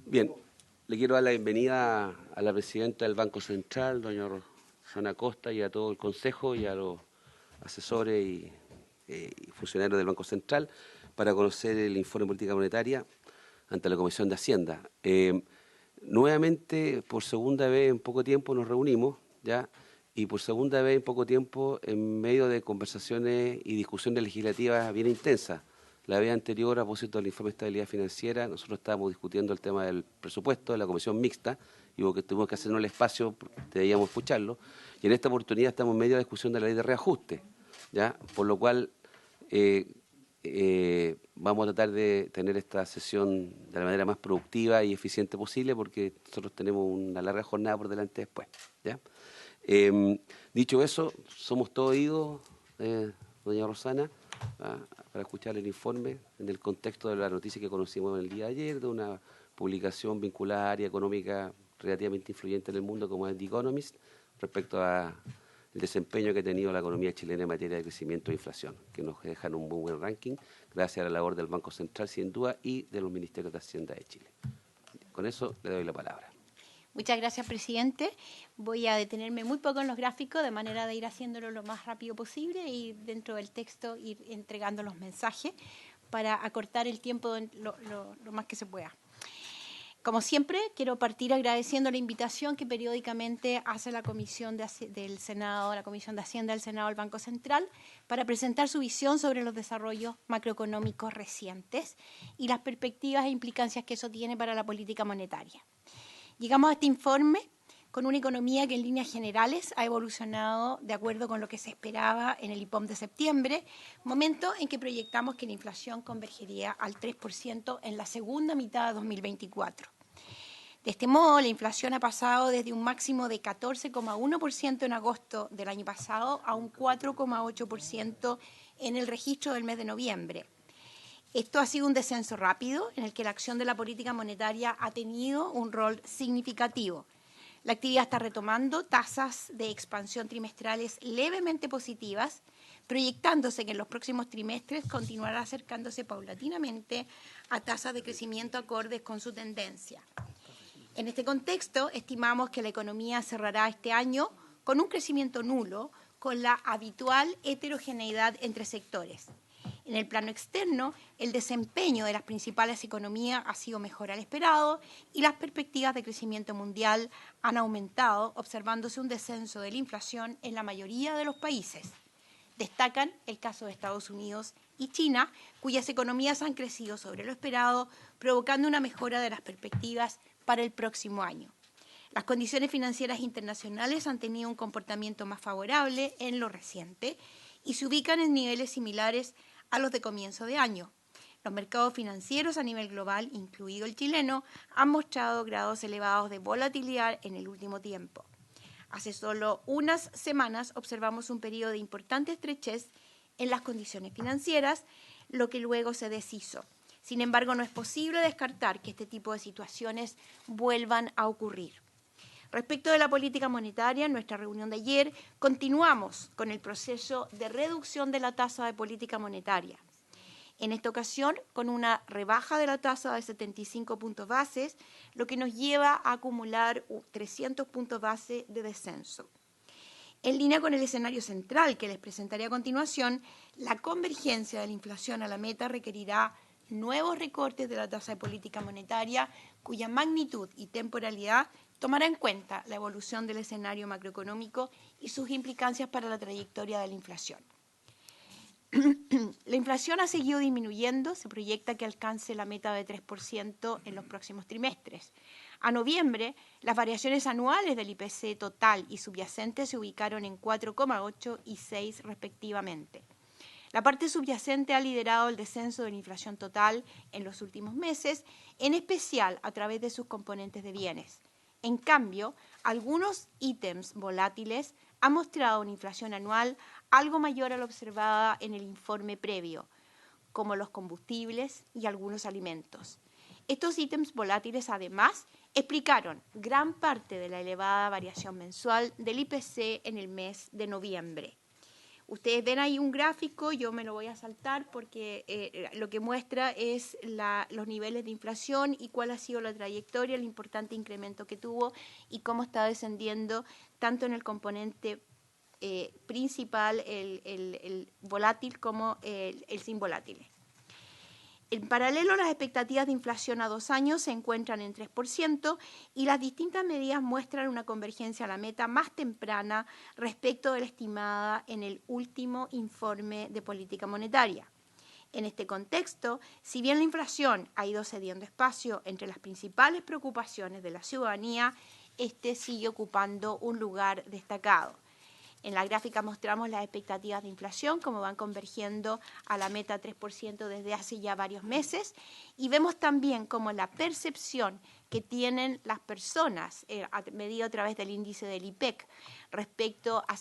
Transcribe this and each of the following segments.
Bien, le quiero dar la bienvenida a la presidenta del Banco Central, doña Rosana Costa, y a todo el Consejo y a los asesores y funcionarios del Banco Central para conocer el informe de política monetaria ante la Comisión de Hacienda. Nuevamente, por segunda vez en poco tiempo nos reunimos, ¿ya? Y por segunda vez en poco tiempo en medio de conversaciones y discusiones legislativas bien intensas. La vez anterior, a propósito del informe de estabilidad financiera, nosotros estábamos discutiendo el tema del presupuesto de la comisión mixta y porque tuvimos que hacernos el espacio, debíamos escucharlo. Y en esta oportunidad estamos en medio de la discusión de la ley de reajuste, ¿ya? Por lo cual vamos a tratar de tener esta sesión de la manera más productiva y eficiente posible porque nosotros tenemos una larga jornada por delante después, ¿ya? Dicho eso, somos todos oídos, doña Rosana, para escuchar el informe en el contexto de la noticia que conocimos el día de ayer, de una publicación vinculada a área económica relativamente influyente en el mundo como es The Economist, respecto al desempeño que ha tenido la economía chilena en materia de crecimiento e inflación, que nos dejan un muy buen ranking, gracias a la labor del Banco Central, sin duda, y de los Ministerios de Hacienda de Chile. Con eso le doy la palabra. Muchas gracias, presidente. Voy a detenerme muy poco en los gráficos, de manera de ir haciéndolo lo más rápido posible y dentro del texto ir entregando los mensajes para acortar el tiempo lo más que se pueda. Como siempre, quiero partir agradeciendo la invitación que periódicamente hace la Comisión del Senado, la Comisión de Hacienda del Senado al Banco Central, para presentar su visión sobre los desarrollos macroeconómicos recientes y las perspectivas e implicancias que eso tiene para la política monetaria. Llegamos a este informe con una economía que en líneas generales ha evolucionado de acuerdo con lo que se esperaba en el IPOM de septiembre, momento en que proyectamos que la inflación convergería al 3% en la segunda mitad de 2024. De este modo, la inflación ha pasado desde un máximo de 14,1% en agosto del año pasado a un 4,8% en el registro del mes de noviembre. Esto ha sido un descenso rápido en el que la acción de la política monetaria ha tenido un rol significativo. La actividad está retomando tasas de expansión trimestrales levemente positivas, proyectándose que en los próximos trimestres continuará acercándose paulatinamente a tasas de crecimiento acordes con su tendencia. En este contexto, estimamos que la economía cerrará este año con un crecimiento nulo, con la habitual heterogeneidad entre sectores. En el plano externo, el desempeño de las principales economías ha sido mejor al esperado y las perspectivas de crecimiento mundial han aumentado, observándose un descenso de la inflación en la mayoría de los países. Destacan el caso de Estados Unidos y China, cuyas economías han crecido sobre lo esperado, provocando una mejora de las perspectivas para el próximo año. Las condiciones financieras internacionales han tenido un comportamiento más favorable en lo reciente y se ubican en niveles similares a los de comienzo de año. Los mercados financieros a nivel global, incluido el chileno, han mostrado grados elevados de volatilidad en el último tiempo. Hace solo unas semanas observamos un periodo de importante estrechez en las condiciones financieras, lo que luego se deshizo. Sin embargo, no es posible descartar que este tipo de situaciones vuelvan a ocurrir. Respecto de la política monetaria, en nuestra reunión de ayer continuamos con el proceso de reducción de la tasa de política monetaria. En esta ocasión, con una rebaja de la tasa de 75 puntos bases, lo que nos lleva a acumular 300 puntos base de descenso. En línea con el escenario central que les presentaré a continuación, la convergencia de la inflación a la meta requerirá nuevos recortes de la tasa de política monetaria, cuya magnitud y temporalidad tomará en cuenta la evolución del escenario macroeconómico y sus implicancias para la trayectoria de la inflación. La inflación ha seguido disminuyendo, se proyecta que alcance la meta de 3% en los próximos trimestres. A noviembre, las variaciones anuales del IPC total y subyacente se ubicaron en 4,8 y 6 respectivamente. La parte subyacente ha liderado el descenso de la inflación total en los últimos meses, en especial a través de sus componentes de bienes. En cambio, algunos ítems volátiles han mostrado una inflación anual algo mayor a la observada en el informe previo, como los combustibles y algunos alimentos. Estos ítems volátiles, además, explicaron gran parte de la elevada variación mensual del IPC en el mes de noviembre. Ustedes ven ahí un gráfico, yo me lo voy a saltar porque lo que muestra es los niveles de inflación y cuál ha sido la trayectoria, el importante incremento que tuvo y cómo está descendiendo tanto en el componente principal, el volátil, como el sin volátiles. En paralelo, las expectativas de inflación a 2 años se encuentran en 3% y las distintas medidas muestran una convergencia a la meta más temprana respecto de la estimada en el último informe de política monetaria. En este contexto, si bien la inflación ha ido cediendo espacio entre las principales preocupaciones de la ciudadanía, este sigue ocupando un lugar destacado. En la gráfica mostramos las expectativas de inflación, cómo van convergiendo a la meta 3% desde hace ya varios meses, y vemos también cómo la percepción que tienen las personas, medido a través del índice del IPEC, respecto a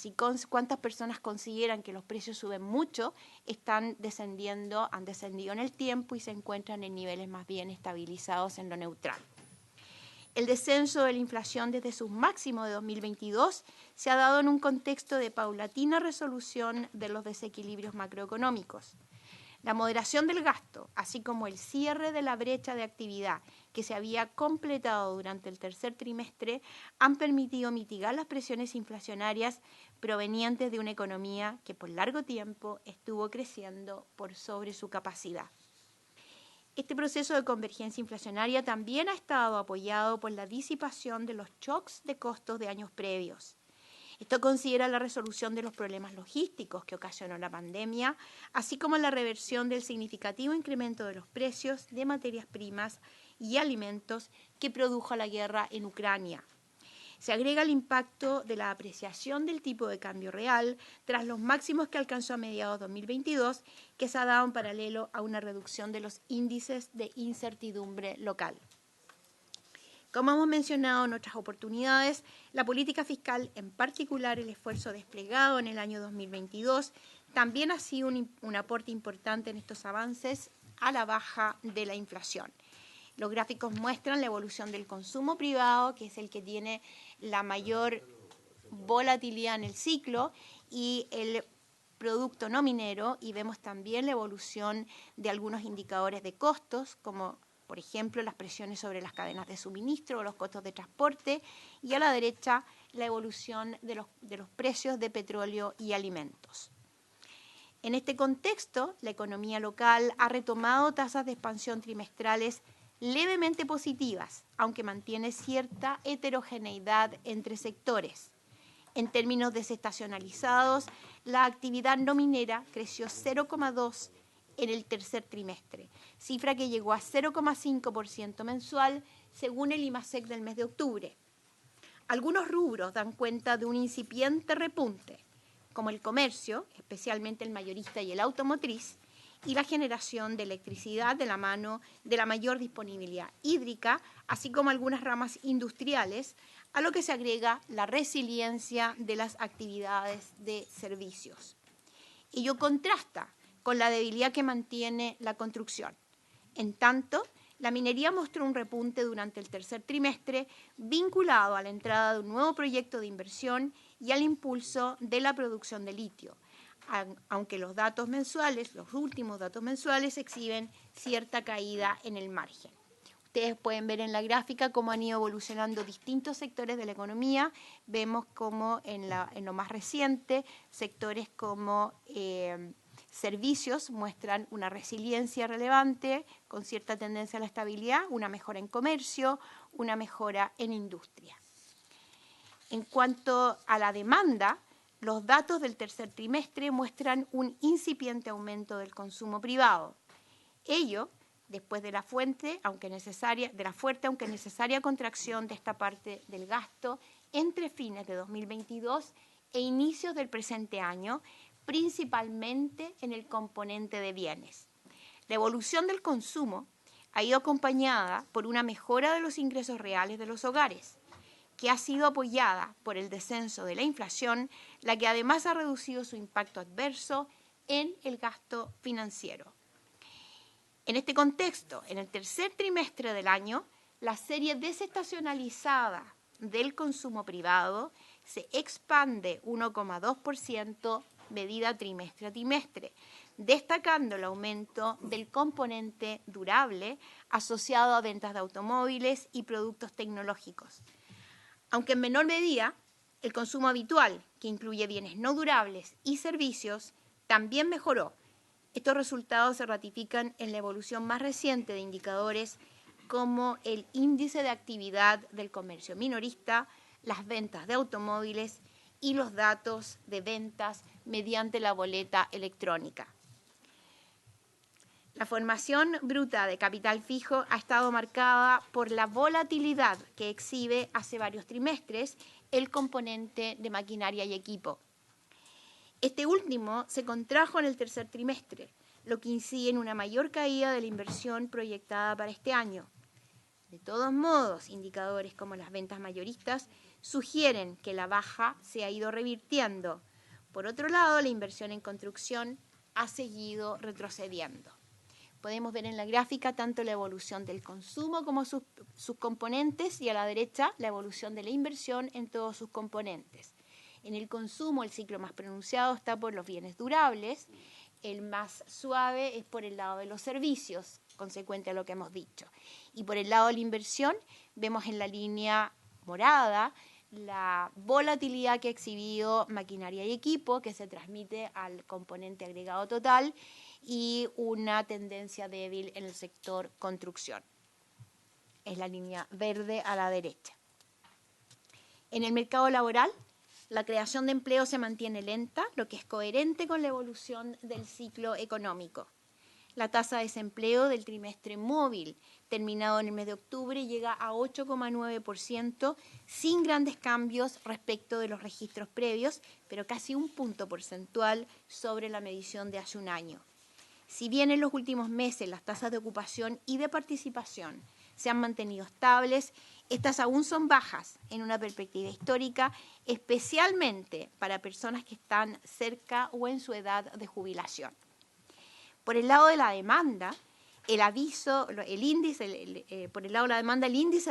cuántas personas consideran que los precios suben mucho, han descendido en el tiempo y se encuentran en niveles más bien estabilizados en lo neutral. El descenso de la inflación desde sus máximos de 2022 se ha dado en un contexto de paulatina resolución de los desequilibrios macroeconómicos. La moderación del gasto, así como el cierre de la brecha de actividad que se había completado durante el tercer trimestre, han permitido mitigar las presiones inflacionarias provenientes de una economía que por largo tiempo estuvo creciendo por sobre su capacidad. Este proceso de convergencia inflacionaria también ha estado apoyado por la disipación de los shocks de costos de años previos. Esto considera la resolución de los problemas logísticos que ocasionó la pandemia, así como la reversión del significativo incremento de los precios de materias primas y alimentos que produjo la guerra en Ucrania. Se agrega el impacto de la apreciación del tipo de cambio real tras los máximos que alcanzó a mediados de 2022, que se ha dado en paralelo a una reducción de los índices de incertidumbre local. Como hemos mencionado en otras oportunidades, la política fiscal, en particular el esfuerzo desplegado en el año 2022, también ha sido un aporte importante en estos avances a la baja de la inflación. Los gráficos muestran la evolución del consumo privado, que es el que tiene la mayor volatilidad en el ciclo, y el producto no minero, y vemos también la evolución de algunos indicadores de costos, como por ejemplo las presiones sobre las cadenas de suministro o los costos de transporte, y a la derecha la evolución de los precios de petróleo y alimentos. En este contexto, la economía local ha retomado tasas de expansión trimestrales levemente positivas, aunque mantiene cierta heterogeneidad entre sectores. En términos desestacionalizados, la actividad no minera creció 0,2% en el tercer trimestre, cifra que llegó a 0,5% mensual según el IMASEC del mes de octubre. Algunos rubros dan cuenta de un incipiente repunte, como el comercio, especialmente el mayorista y el automotriz, y la generación de electricidad de la mano de la mayor disponibilidad hídrica, así como algunas ramas industriales, a lo que se agrega la resiliencia de las actividades de servicios. Ello contrasta con la debilidad que mantiene la construcción. En tanto, la minería mostró un repunte durante el tercer trimestre vinculado a la entrada de un nuevo proyecto de inversión y al impulso de la producción de litio, aunque los últimos datos mensuales exhiben cierta caída en el margen. Ustedes pueden ver en la gráfica cómo han ido evolucionando distintos sectores de la economía. Vemos cómo en lo más reciente, sectores como servicios muestran una resiliencia relevante, con cierta tendencia a la estabilidad, una mejora en comercio, una mejora en industria. En cuanto a la demanda, los datos del tercer trimestre muestran un incipiente aumento del consumo privado. Ello, después de la fuerte, aunque necesaria contracción de esta parte del gasto entre fines de 2022 e inicios del presente año, principalmente en el componente de bienes. La evolución del consumo ha ido acompañada por una mejora de los ingresos reales de los hogares, que ha sido apoyada por el descenso de la inflación, la que además ha reducido su impacto adverso en el gasto financiero. En este contexto, en el tercer trimestre del año, la serie desestacionalizada del consumo privado se expande 1,2% medida trimestre a trimestre, destacando el aumento del componente durable asociado a ventas de automóviles y productos tecnológicos. Aunque en menor medida, el consumo habitual, que incluye bienes no durables y servicios, también mejoró. Estos resultados se ratifican en la evolución más reciente de indicadores como el índice de actividad del comercio minorista, las ventas de automóviles y los datos de ventas mediante la boleta electrónica. La formación bruta de capital fijo ha estado marcada por la volatilidad que exhibe hace varios trimestres el componente de maquinaria y equipo. Este último se contrajo en el tercer trimestre, lo que incide en una mayor caída de la inversión proyectada para este año. De todos modos, indicadores como las ventas mayoristas sugieren que la baja se ha ido revirtiendo. Por otro lado, la inversión en construcción ha seguido retrocediendo. Podemos ver en la gráfica tanto la evolución del consumo como sus componentes y a la derecha la evolución de la inversión en todos sus componentes. En el consumo el ciclo más pronunciado está por los bienes durables, el más suave es por el lado de los servicios, consecuente a lo que hemos dicho. Y por el lado de la inversión vemos en la línea morada la volatilidad que ha exhibido maquinaria y equipo, que se transmite al componente agregado total, y una tendencia débil en el sector construcción. Es la línea verde a la derecha. En el mercado laboral, la creación de empleo se mantiene lenta, lo que es coherente con la evolución del ciclo económico. La tasa de desempleo del trimestre móvil terminado en el mes de octubre llega a 8,9%, sin grandes cambios respecto de los registros previos, pero casi un punto porcentual sobre la medición de hace un año. Si bien en los últimos meses las tasas de ocupación y de participación se han mantenido estables, estas aún son bajas en una perspectiva histórica, especialmente para personas que están cerca o en su edad de jubilación. Por el lado de la demanda, el índice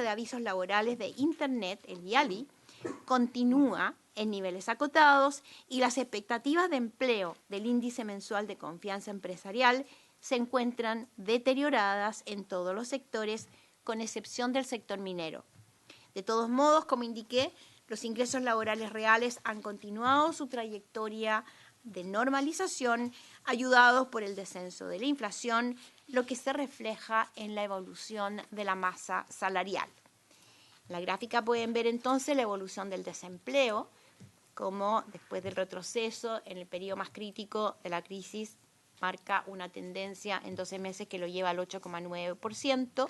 de avisos laborales de Internet, el IALI, continúa en niveles acotados y las expectativas de empleo del índice mensual de confianza empresarial se encuentran deterioradas en todos los sectores, con excepción del sector minero. De todos modos, como indiqué, los ingresos laborales reales han continuado su trayectoria de normalización, ayudados por el descenso de la inflación, lo que se refleja en la evolución de la masa salarial. En la gráfica pueden ver entonces la evolución del desempleo, como después del retroceso en el periodo más crítico de la crisis marca una tendencia en 12 meses que lo lleva al 8,9%,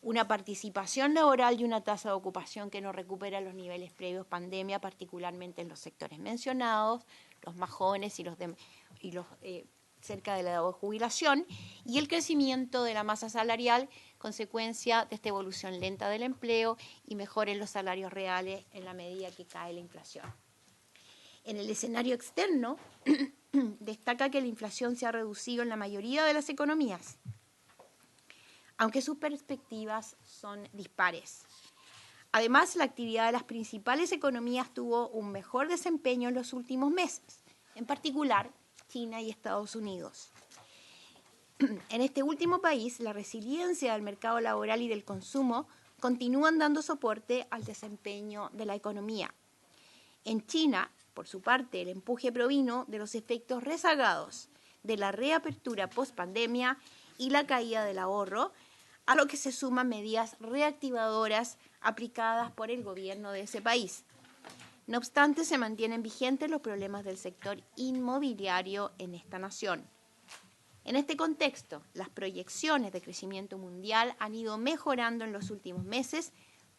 una participación laboral y una tasa de ocupación que no recupera los niveles previos pandemia, particularmente en los sectores mencionados, los más jóvenes y los cerca de la edad de jubilación, y el crecimiento de la masa salarial, consecuencia de esta evolución lenta del empleo y mejora en los salarios reales en la medida que cae la inflación. En el escenario externo, destaca que la inflación se ha reducido en la mayoría de las economías, aunque sus perspectivas son dispares. Además, la actividad de las principales economías tuvo un mejor desempeño en los últimos meses, en particular China y Estados Unidos. En este último país, la resiliencia del mercado laboral y del consumo continúan dando soporte al desempeño de la economía. En China, por su parte, el empuje provino de los efectos rezagados de la reapertura post-pandemia y la caída del ahorro, a lo que se suman medidas reactivadoras aplicadas por el gobierno de ese país. No obstante, se mantienen vigentes los problemas del sector inmobiliario en esta nación. En este contexto, las proyecciones de crecimiento mundial han ido mejorando en los últimos meses,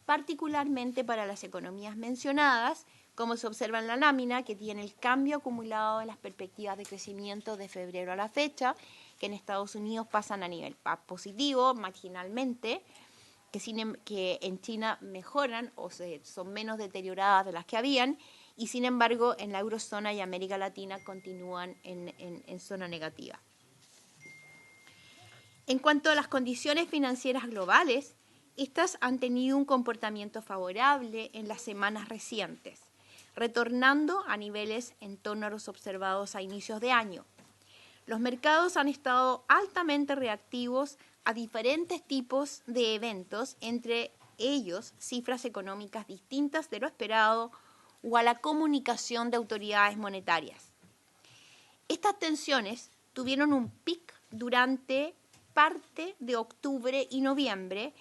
particularmente para las economías mencionadas, como se observa en la lámina, que tiene el cambio acumulado en las perspectivas de crecimiento de febrero a la fecha, que en Estados Unidos pasan a nivel positivo marginalmente, que en China mejoran o son menos deterioradas de las que habían, y sin embargo en la eurozona y América Latina continúan en zona negativa. En cuanto a las condiciones financieras globales, estas han tenido un comportamiento favorable en las semanas recientes, retornando a niveles en torno a los observados a inicios de año. Los mercados han estado altamente reactivos a diferentes tipos de eventos, entre ellos cifras económicas distintas de lo esperado o a la comunicación de autoridades monetarias. Estas tensiones tuvieron un pic durante parte de octubre y noviembre,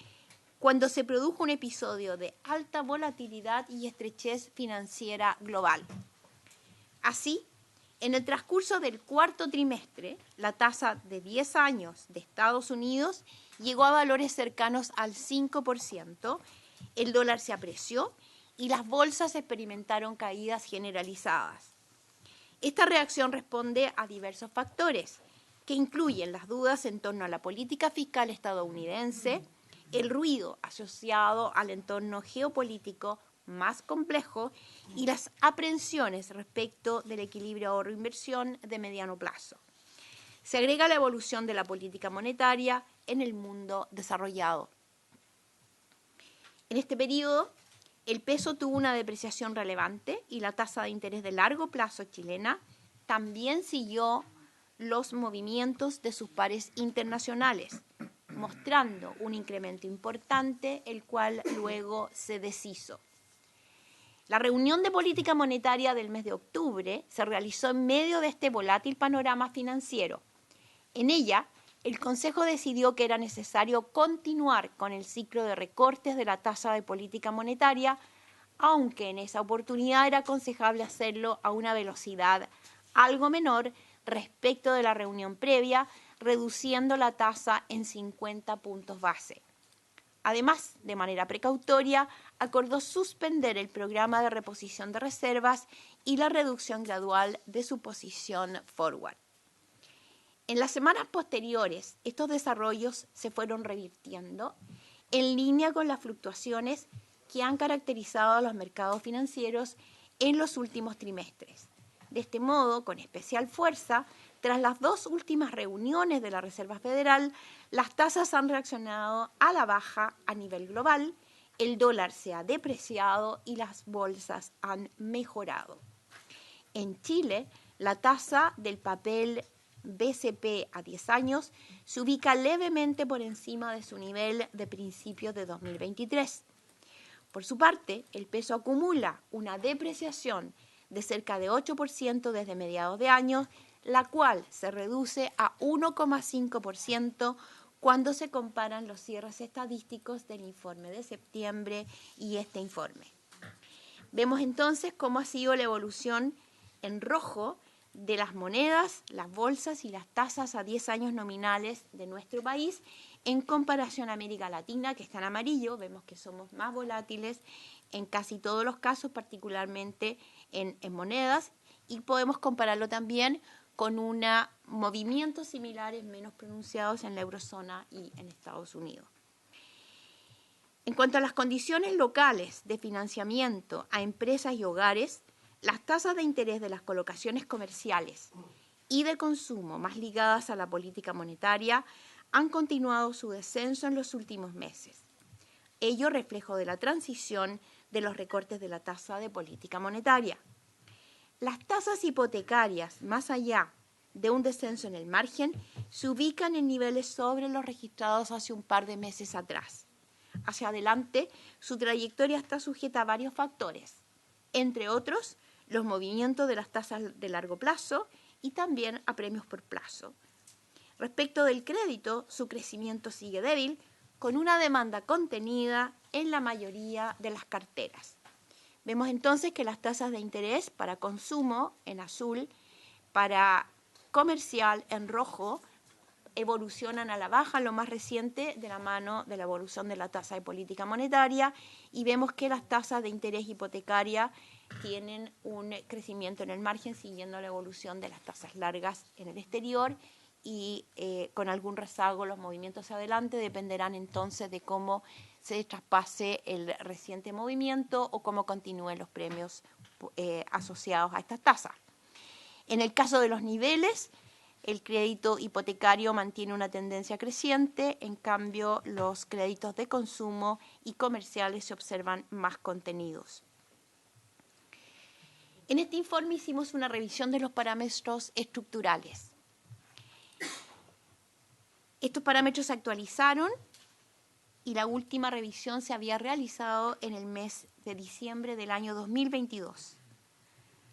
cuando se produjo un episodio de alta volatilidad y estrechez financiera global. Así, en el transcurso del cuarto trimestre, la tasa de 10 años de Estados Unidos llegó a valores cercanos al 5%, el dólar se apreció y las bolsas experimentaron caídas generalizadas. Esta reacción responde a diversos factores, que incluyen las dudas en torno a la política fiscal estadounidense, el ruido asociado al entorno geopolítico más complejo y las aprensiones respecto del equilibrio ahorro-inversión de mediano plazo. Se agrega la evolución de la política monetaria en el mundo desarrollado. En este periodo, el peso tuvo una depreciación relevante y la tasa de interés de largo plazo chilena también siguió los movimientos de sus pares internacionales, mostrando un incremento importante, el cual luego se deshizo. La reunión de política monetaria del mes de octubre se realizó en medio de este volátil panorama financiero. En ella, el Consejo decidió que era necesario continuar con el ciclo de recortes de la tasa de política monetaria, aunque en esa oportunidad era aconsejable hacerlo a una velocidad algo menor respecto de la reunión previa, reduciendo la tasa en 50 puntos base. Además, de manera precautoria, acordó suspender el programa de reposición de reservas y la reducción gradual de su posición forward. En las semanas posteriores, estos desarrollos se fueron revirtiendo en línea con las fluctuaciones que han caracterizado a los mercados financieros en los últimos trimestres. De este modo, con especial fuerza, tras las dos últimas reuniones de la Reserva Federal, las tasas han reaccionado a la baja a nivel global, el dólar se ha depreciado y las bolsas han mejorado. En Chile, la tasa del papel BCP a 10 años se ubica levemente por encima de su nivel de principios de 2023. Por su parte, el peso acumula una depreciación de cerca de 8% desde mediados de año, la cual se reduce a 1,5% cuando se comparan los cierres estadísticos del informe de septiembre y este informe. Vemos entonces cómo ha sido la evolución en rojo de las monedas, las bolsas y las tasas a 10 años nominales de nuestro país en comparación a América Latina, que está en amarillo. Vemos que somos más volátiles en casi todos los casos, particularmente en monedas, y podemos compararlo también con movimientos similares menos pronunciados en la eurozona y en Estados Unidos. En cuanto a las condiciones locales de financiamiento a empresas y hogares, las tasas de interés de las colocaciones comerciales y de consumo más ligadas a la política monetaria han continuado su descenso en los últimos meses. Ello reflejo de la transición de los recortes de la tasa de política monetaria. Las tasas hipotecarias, más allá de un descenso en el margen, se ubican en niveles sobre los registrados hace un par de meses atrás. Hacia adelante, su trayectoria está sujeta a varios factores, entre otros, los movimientos de las tasas de largo plazo y también a premios por plazo. Respecto del crédito, su crecimiento sigue débil, con una demanda contenida en la mayoría de las carteras. Vemos entonces que las tasas de interés para consumo en azul, para comercial en rojo, evolucionan a la baja, lo más reciente de la mano de la evolución de la tasa de política monetaria, y vemos que las tasas de interés hipotecaria tienen un crecimiento en el margen siguiendo la evolución de las tasas largas en el exterior, y con algún rezago los movimientos hacia adelante dependerán entonces de cómo se traspase el reciente movimiento o cómo continúen los premios asociados a estas tasas. En el caso de los niveles, el crédito hipotecario mantiene una tendencia creciente, en cambio los créditos de consumo y comerciales se observan más contenidos. En este informe hicimos una revisión de los parámetros estructurales. Estos parámetros se actualizaron y la última revisión se había realizado en el mes de diciembre del año 2022.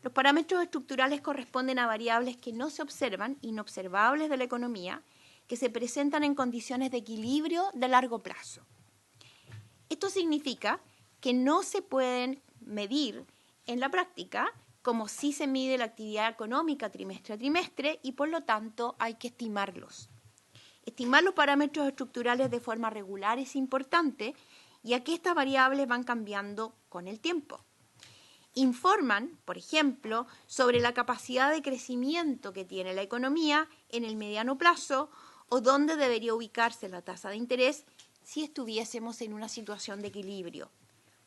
Los parámetros estructurales corresponden a variables que no se observan, inobservables de la economía, que se presentan en condiciones de equilibrio de largo plazo. Esto significa que no se pueden medir en la práctica como sí se mide la actividad económica trimestre a trimestre y por lo tanto hay que estimarlos. Estimar los parámetros estructurales de forma regular es importante, ya que estas variables van cambiando con el tiempo. Informan, por ejemplo, sobre la capacidad de crecimiento que tiene la economía en el mediano plazo o dónde debería ubicarse la tasa de interés si estuviésemos en una situación de equilibrio.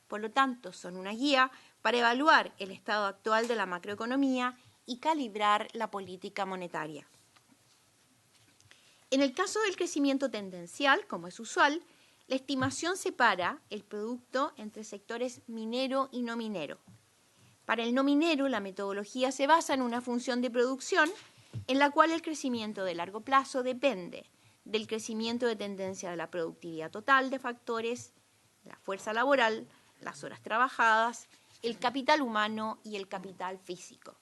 Por lo tanto, son una guía para evaluar el estado actual de la macroeconomía y calibrar la política monetaria. En el caso del crecimiento tendencial, como es usual, la estimación separa el producto entre sectores minero y no minero. Para el no minero, la metodología se basa en una función de producción en la cual el crecimiento de largo plazo depende del crecimiento de tendencia de la productividad total de factores, la fuerza laboral, las horas trabajadas, el capital humano y el capital físico.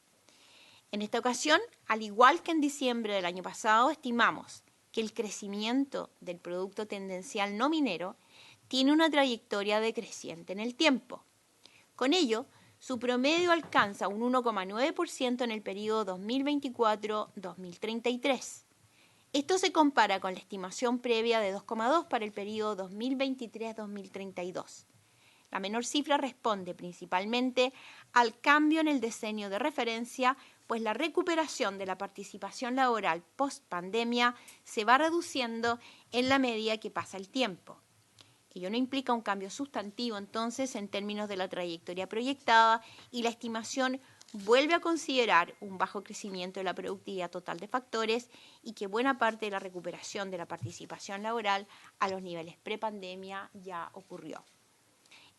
En esta ocasión, al igual que en diciembre del año pasado, estimamos que el crecimiento del producto tendencial no minero tiene una trayectoria decreciente en el tiempo. Con ello, su promedio alcanza un 1,9% en el periodo 2024-2033. Esto se compara con la estimación previa de 2,2 para el periodo 2023-2032. La menor cifra responde principalmente al cambio en el diseño de referencia, pues la recuperación de la participación laboral post-pandemia se va reduciendo en la medida que pasa el tiempo. Ello no implica un cambio sustantivo, entonces, en términos de la trayectoria proyectada, y la estimación vuelve a considerar un bajo crecimiento de la productividad total de factores y que buena parte de la recuperación de la participación laboral a los niveles prepandemia ya ocurrió.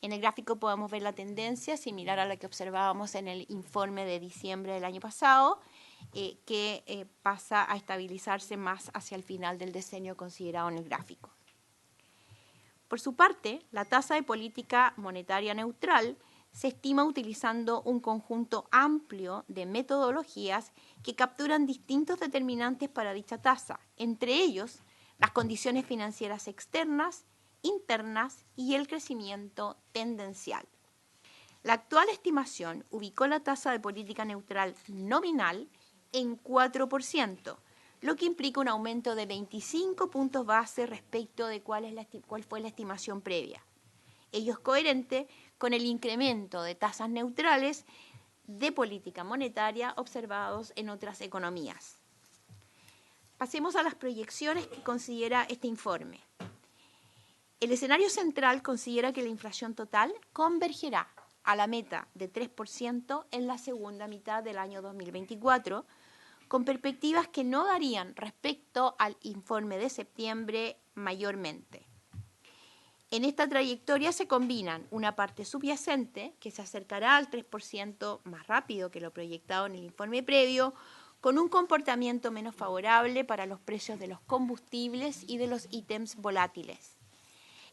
En el gráfico podemos ver la tendencia similar a la que observábamos en el informe de diciembre del año pasado, que pasa a estabilizarse más hacia el final del diseño considerado en el gráfico. Por su parte, la tasa de política monetaria neutral se estima utilizando un conjunto amplio de metodologías que capturan distintos determinantes para dicha tasa, entre ellos las condiciones financieras externas, internas y el crecimiento tendencial. La actual estimación ubicó la tasa de política neutral nominal en 4%, lo que implica un aumento de 25 puntos base respecto de cuál fue la estimación previa. Ello es coherente con el incremento de tasas neutrales de política monetaria observados en otras economías. Pasemos a las proyecciones que considera este informe. El escenario central considera que la inflación total convergerá a la meta de 3% en la segunda mitad del año 2024, con perspectivas que no varían respecto al informe de septiembre mayormente. En esta trayectoria se combinan una parte subyacente, que se acercará al 3% más rápido que lo proyectado en el informe previo, con un comportamiento menos favorable para los precios de los combustibles y de los ítems volátiles.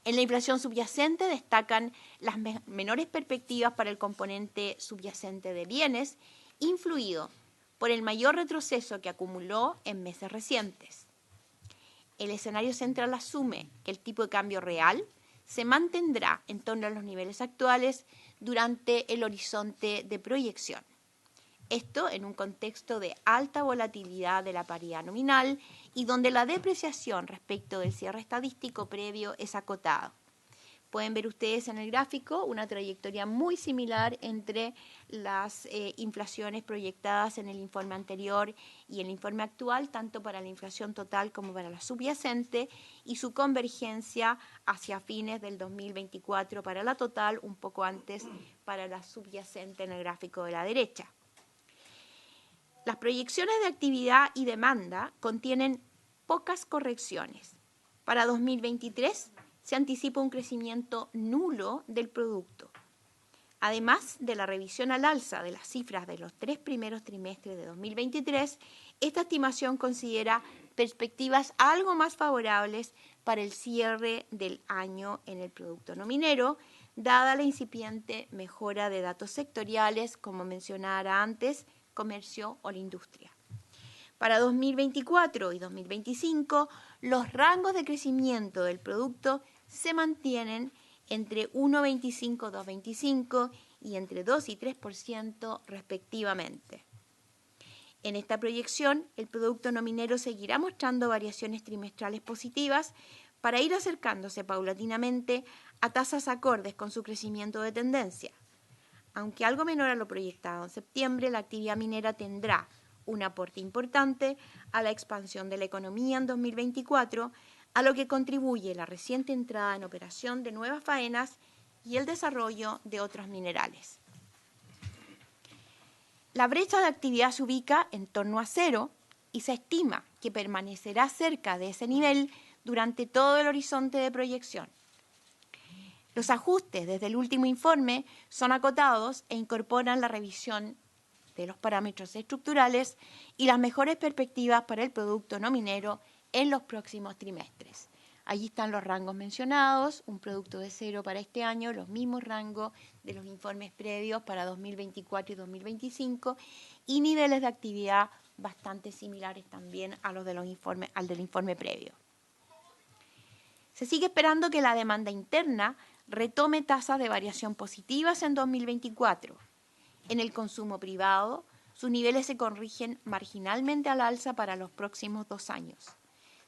En la inflación subyacente destacan las menores perspectivas para el componente subyacente de bienes, influido por el mayor retroceso que acumuló en meses recientes. El escenario central asume que el tipo de cambio real se mantendrá en torno a los niveles actuales durante el horizonte de proyección. Esto en un contexto de alta volatilidad de la paridad nominal y donde la depreciación respecto del cierre estadístico previo es acotado. Pueden ver ustedes en el gráfico una trayectoria muy similar entre las inflaciones proyectadas en el informe anterior y el informe actual, tanto para la inflación total como para la subyacente, y su convergencia hacia fines del 2024 para la total, un poco antes para la subyacente en el gráfico de la derecha. Las proyecciones de actividad y demanda contienen pocas correcciones. Para 2023 se anticipa un crecimiento nulo del producto. Además de la revisión al alza de las cifras de los 3 primeros trimestres de 2023, esta estimación considera perspectivas algo más favorables para el cierre del año en el producto no minero, dada la incipiente mejora de datos sectoriales, como mencionara antes, comercio o la industria. Para 2024 y 2025, los rangos de crecimiento del producto se mantienen entre 1,25 y 2,25 y entre 2 y 3% respectivamente. En esta proyección, el producto no minero seguirá mostrando variaciones trimestrales positivas para ir acercándose paulatinamente a tasas acordes con su crecimiento de tendencia. Aunque algo menor a lo proyectado en septiembre, la actividad minera tendrá un aporte importante a la expansión de la economía en 2024, a lo que contribuye la reciente entrada en operación de nuevas faenas y el desarrollo de otros minerales. La brecha de actividad se ubica en torno a cero y se estima que permanecerá cerca de ese nivel durante todo el horizonte de proyección. Los ajustes desde el último informe son acotados e incorporan la revisión de los parámetros estructurales y las mejores perspectivas para el producto no minero en los próximos trimestres. Allí están los rangos mencionados, un producto de cero para este año, los mismos rangos de los informes previos para 2024 y 2025 y niveles de actividad bastante similares también a los de los informes, al del informe previo. Se sigue esperando que la demanda interna retome tasas de variación positivas en 2024. En el consumo privado, sus niveles se corrigen marginalmente al alza para los próximos 2 años.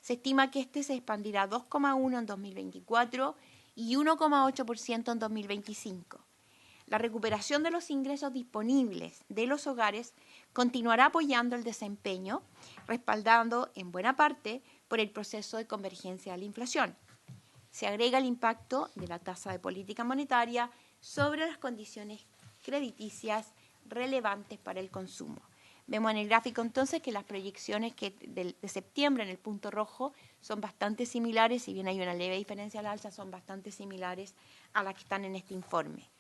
Se estima que este se expandirá 2,1% en 2024 y 1,8% en 2025. La recuperación de los ingresos disponibles de los hogares continuará apoyando el desempeño, respaldando en buena parte por el proceso de convergencia de la inflación. Se agrega el impacto de la tasa de política monetaria sobre las condiciones crediticias relevantes para el consumo. Vemos en el gráfico entonces que las proyecciones de septiembre en el punto rojo son bastante similares, si bien hay una leve diferencia al alza, son bastante similares a las que están en este informe.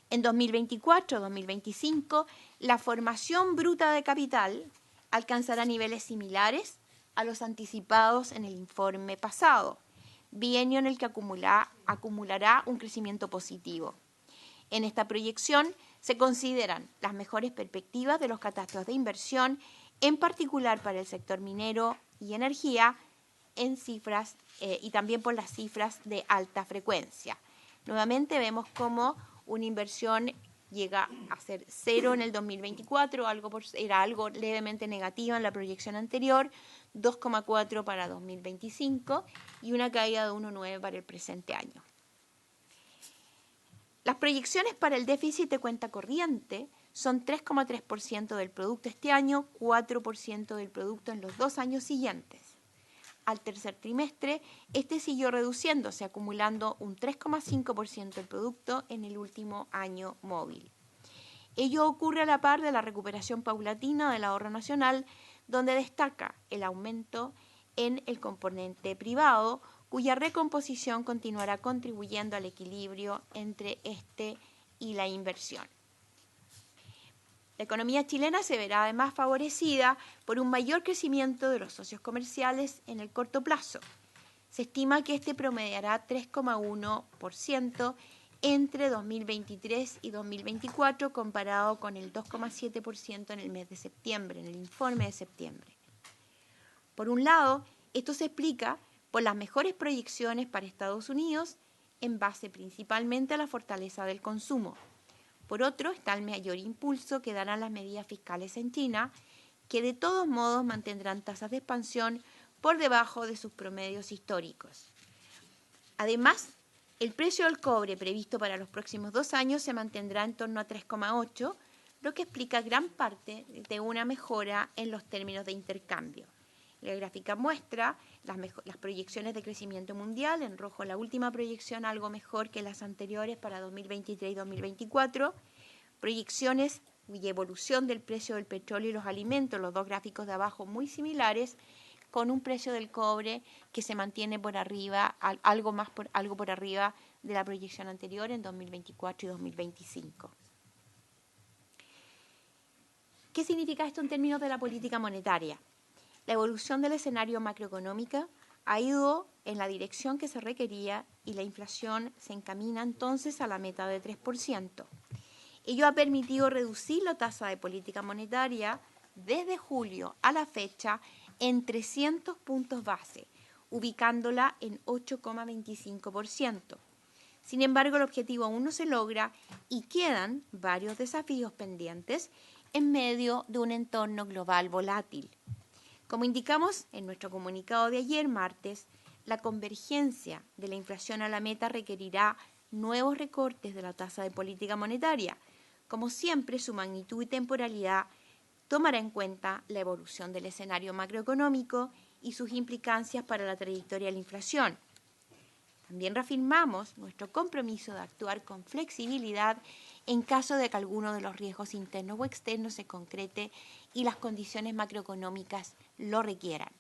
En 2024-2025, la formación bruta de capital alcanzará niveles similares a los anticipados en el informe pasado, bienio en el que acumulará un crecimiento positivo. En esta proyección se consideran las mejores perspectivas de los catastros de inversión, en particular para el sector minero y energía, en cifras y también por las cifras de alta frecuencia. Nuevamente vemos cómo una inversión llega a ser cero en el 2024, era algo levemente negativa en la proyección anterior, 2,4 para 2025 y una caída de 1,9 para el presente año. Las proyecciones para el déficit de cuenta corriente son 3,3% del producto este año, 4% del producto en los 2 años siguientes. Al tercer trimestre, este siguió reduciéndose, acumulando un 3,5% del producto en el último año móvil. Ello ocurre a la par de la recuperación paulatina del ahorro nacional, donde destaca el aumento en el componente privado, cuya recomposición continuará contribuyendo al equilibrio entre este y la inversión. La economía chilena se verá además favorecida por un mayor crecimiento de los socios comerciales en el corto plazo. Se estima que este promediará 3,1% entre 2023 y 2024, comparado con el 2,7% en el mes de septiembre, en el informe de septiembre. Por un lado, esto se explica por las mejores proyecciones para Estados Unidos, en base principalmente a la fortaleza del consumo. Por otro, está el mayor impulso que darán las medidas fiscales en China, que de todos modos mantendrán tasas de expansión por debajo de sus promedios históricos. Además, el precio del cobre previsto para los próximos 2 años se mantendrá en torno a 3,8, lo que explica gran parte de una mejora en los términos de intercambio. La gráfica muestra las proyecciones de crecimiento mundial, en rojo la última proyección algo mejor que las anteriores para 2023 y 2024, proyecciones y evolución del precio del petróleo y los alimentos, los dos gráficos de abajo muy similares, con un precio del cobre que se mantiene por arriba, algo por arriba de la proyección anterior en 2024 y 2025. ¿Qué significa esto en términos de la política monetaria? La evolución del escenario macroeconómico ha ido en la dirección que se requería y la inflación se encamina entonces a la meta de 3%. Ello ha permitido reducir la tasa de política monetaria desde julio a la fecha en 300 puntos base, ubicándola en 8,25%. Sin embargo, el objetivo aún no se logra y quedan varios desafíos pendientes en medio de un entorno global volátil. Como indicamos en nuestro comunicado de ayer, martes, la convergencia de la inflación a la meta requerirá nuevos recortes de la tasa de política monetaria. Como siempre, su magnitud y temporalidad tomará en cuenta la evolución del escenario macroeconómico y sus implicancias para la trayectoria de la inflación. También reafirmamos nuestro compromiso de actuar con flexibilidad en caso de que alguno de los riesgos internos o externos se concrete y las condiciones macroeconómicas lo requieran.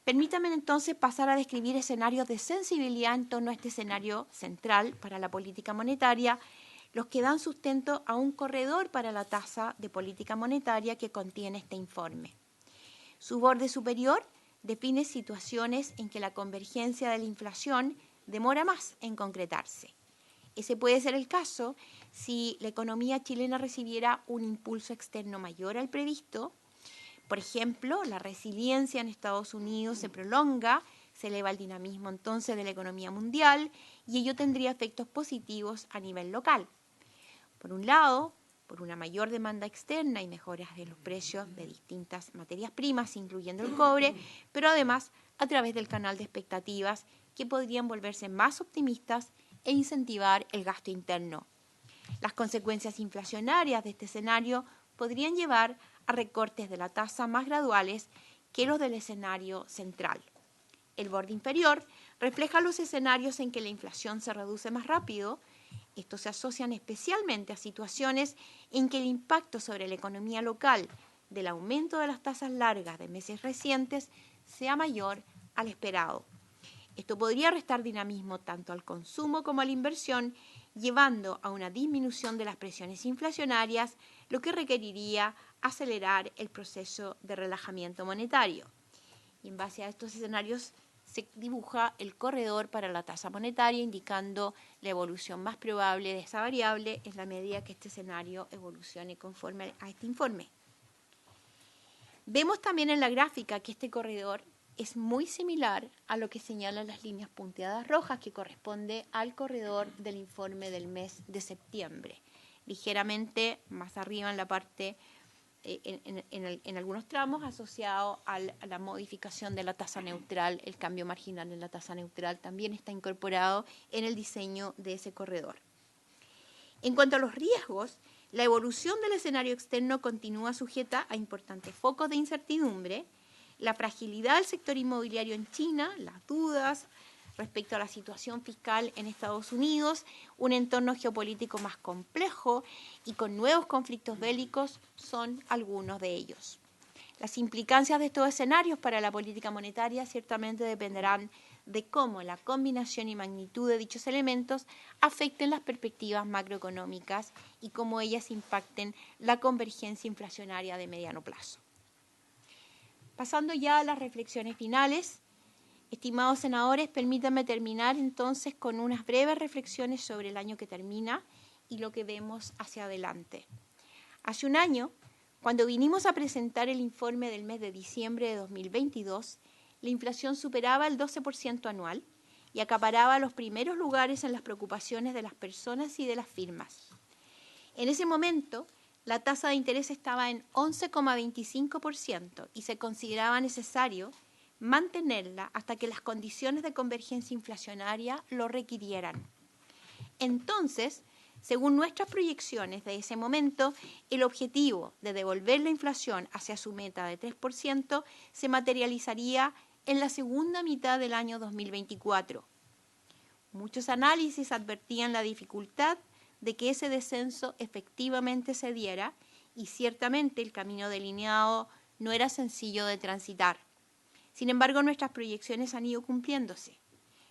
Permítanme entonces pasar a describir escenarios de sensibilidad en torno a este escenario central para la política monetaria, los que dan sustento a un corredor para la tasa de política monetaria que contiene este informe. Su borde superior define situaciones en que la convergencia de la inflación demora más en concretarse. Ese puede ser el caso si la economía chilena recibiera un impulso externo mayor al previsto. Por ejemplo, la resiliencia en Estados Unidos se prolonga, se eleva el dinamismo entonces de la economía mundial y ello tendría efectos positivos a nivel local. Por un lado, por una mayor demanda externa y mejoras de los precios de distintas materias primas, incluyendo el cobre, pero además a través del canal de expectativas que podrían volverse más optimistas e incentivar el gasto interno. Las consecuencias inflacionarias de este escenario podrían llevar a recortes de la tasa más graduales que los del escenario central. El borde inferior refleja los escenarios en que la inflación se reduce más rápido. Estos se asocian especialmente a situaciones en que el impacto sobre la economía local del aumento de las tasas largas de meses recientes sea mayor al esperado. Esto podría restar dinamismo tanto al consumo como a la inversión, llevando a una disminución de las presiones inflacionarias, lo que requeriría acelerar el proceso de relajamiento monetario. Y en base a estos escenarios se dibuja el corredor para la tasa monetaria, indicando la evolución más probable de esa variable en la medida que este escenario evolucione conforme a este informe. Vemos también en la gráfica que este corredor es muy similar a lo que señalan las líneas punteadas rojas, que corresponde al corredor del informe del mes de septiembre. Ligeramente más arriba en la parte, en algunos tramos, asociado a la modificación de la tasa neutral, el cambio marginal en la tasa neutral también está incorporado en el diseño de ese corredor. En cuanto a los riesgos, la evolución del escenario externo continúa sujeta a importantes focos de incertidumbre. La fragilidad del sector inmobiliario en China, las dudas respecto a la situación fiscal en Estados Unidos, un entorno geopolítico más complejo y con nuevos conflictos bélicos son algunos de ellos. Las implicancias de estos escenarios para la política monetaria ciertamente dependerán de cómo la combinación y magnitud de dichos elementos afecten las perspectivas macroeconómicas y cómo ellas impacten la convergencia inflacionaria de mediano plazo. Pasando ya a las reflexiones finales, estimados senadores, permítanme terminar entonces con unas breves reflexiones sobre el año que termina y lo que vemos hacia adelante. Hace un año, cuando vinimos a presentar el informe del mes de diciembre de 2022, la inflación superaba el 12% anual y acaparaba los primeros lugares en las preocupaciones de las personas y de las firmas. En ese momento, la tasa de interés estaba en 11,25% y se consideraba necesario mantenerla hasta que las condiciones de convergencia inflacionaria lo requirieran. Entonces, según nuestras proyecciones de ese momento, el objetivo de devolver la inflación hacia su meta de 3% se materializaría en la segunda mitad del año 2024. Muchos análisis advertían la dificultad de que ese descenso efectivamente se diera y ciertamente el camino delineado no era sencillo de transitar. Sin embargo, nuestras proyecciones han ido cumpliéndose.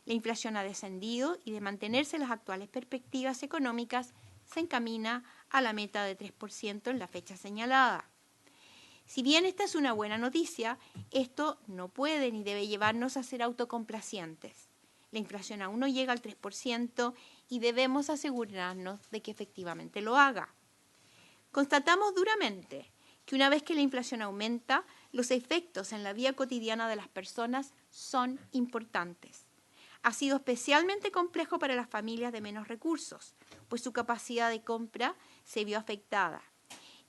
La inflación ha descendido y de mantenerse las actuales perspectivas económicas se encamina a la meta de 3% en la fecha señalada. Si bien esta es una buena noticia, esto no puede ni debe llevarnos a ser autocomplacientes. La inflación aún no llega al 3% y debemos asegurarnos de que efectivamente lo haga. Constatamos duramente que una vez que la inflación aumenta, los efectos en la vida cotidiana de las personas son importantes. Ha sido especialmente complejo para las familias de menos recursos, pues su capacidad de compra se vio afectada.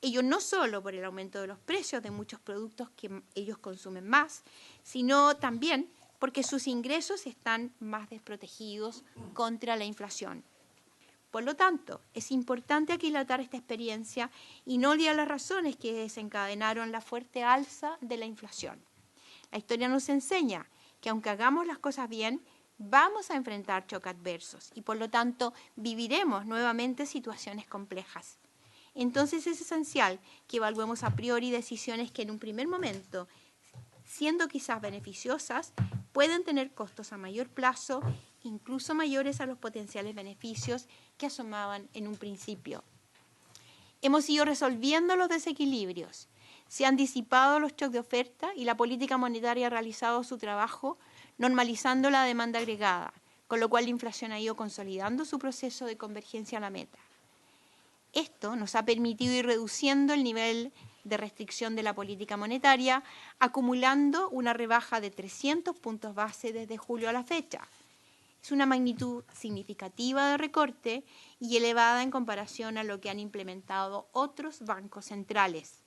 Ello no solo por el aumento de los precios de muchos productos que ellos consumen más, sino también porque sus ingresos están más desprotegidos contra la inflación. Por lo tanto, es importante aquilatar esta experiencia y no olvidar las razones que desencadenaron la fuerte alza de la inflación. La historia nos enseña que aunque hagamos las cosas bien, vamos a enfrentar choques adversos y por lo tanto viviremos nuevamente situaciones complejas. Entonces es esencial que evaluemos a priori decisiones que en un primer momento, siendo quizás beneficiosas, pueden tener costos a mayor plazo, incluso mayores a los potenciales beneficios que asomaban en un principio. Hemos ido resolviendo los desequilibrios, se han disipado los shocks de oferta y la política monetaria ha realizado su trabajo normalizando la demanda agregada, con lo cual la inflación ha ido consolidando su proceso de convergencia a la meta. Esto nos ha permitido ir reduciendo el nivel de restricción de la política monetaria, acumulando una rebaja de 300 puntos base desde julio a la fecha. Es una magnitud significativa de recorte y elevada en comparación a lo que han implementado otros bancos centrales.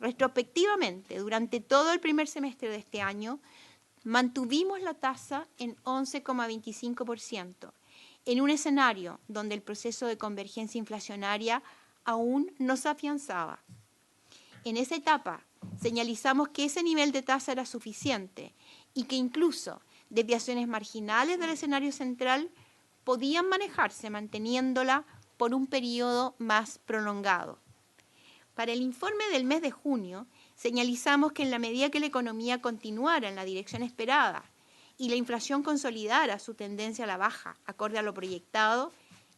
Retrospectivamente, durante todo el primer semestre de este año, mantuvimos la tasa en 11,25%, en un escenario donde el proceso de convergencia inflacionaria aún no se afianzaba. En esa etapa, señalizamos que ese nivel de tasa era suficiente y que incluso desviaciones marginales del escenario central podían manejarse manteniéndola por un periodo más prolongado. Para el informe del mes de junio, señalizamos que en la medida que la economía continuara en la dirección esperada y la inflación consolidara su tendencia a la baja, acorde a lo proyectado,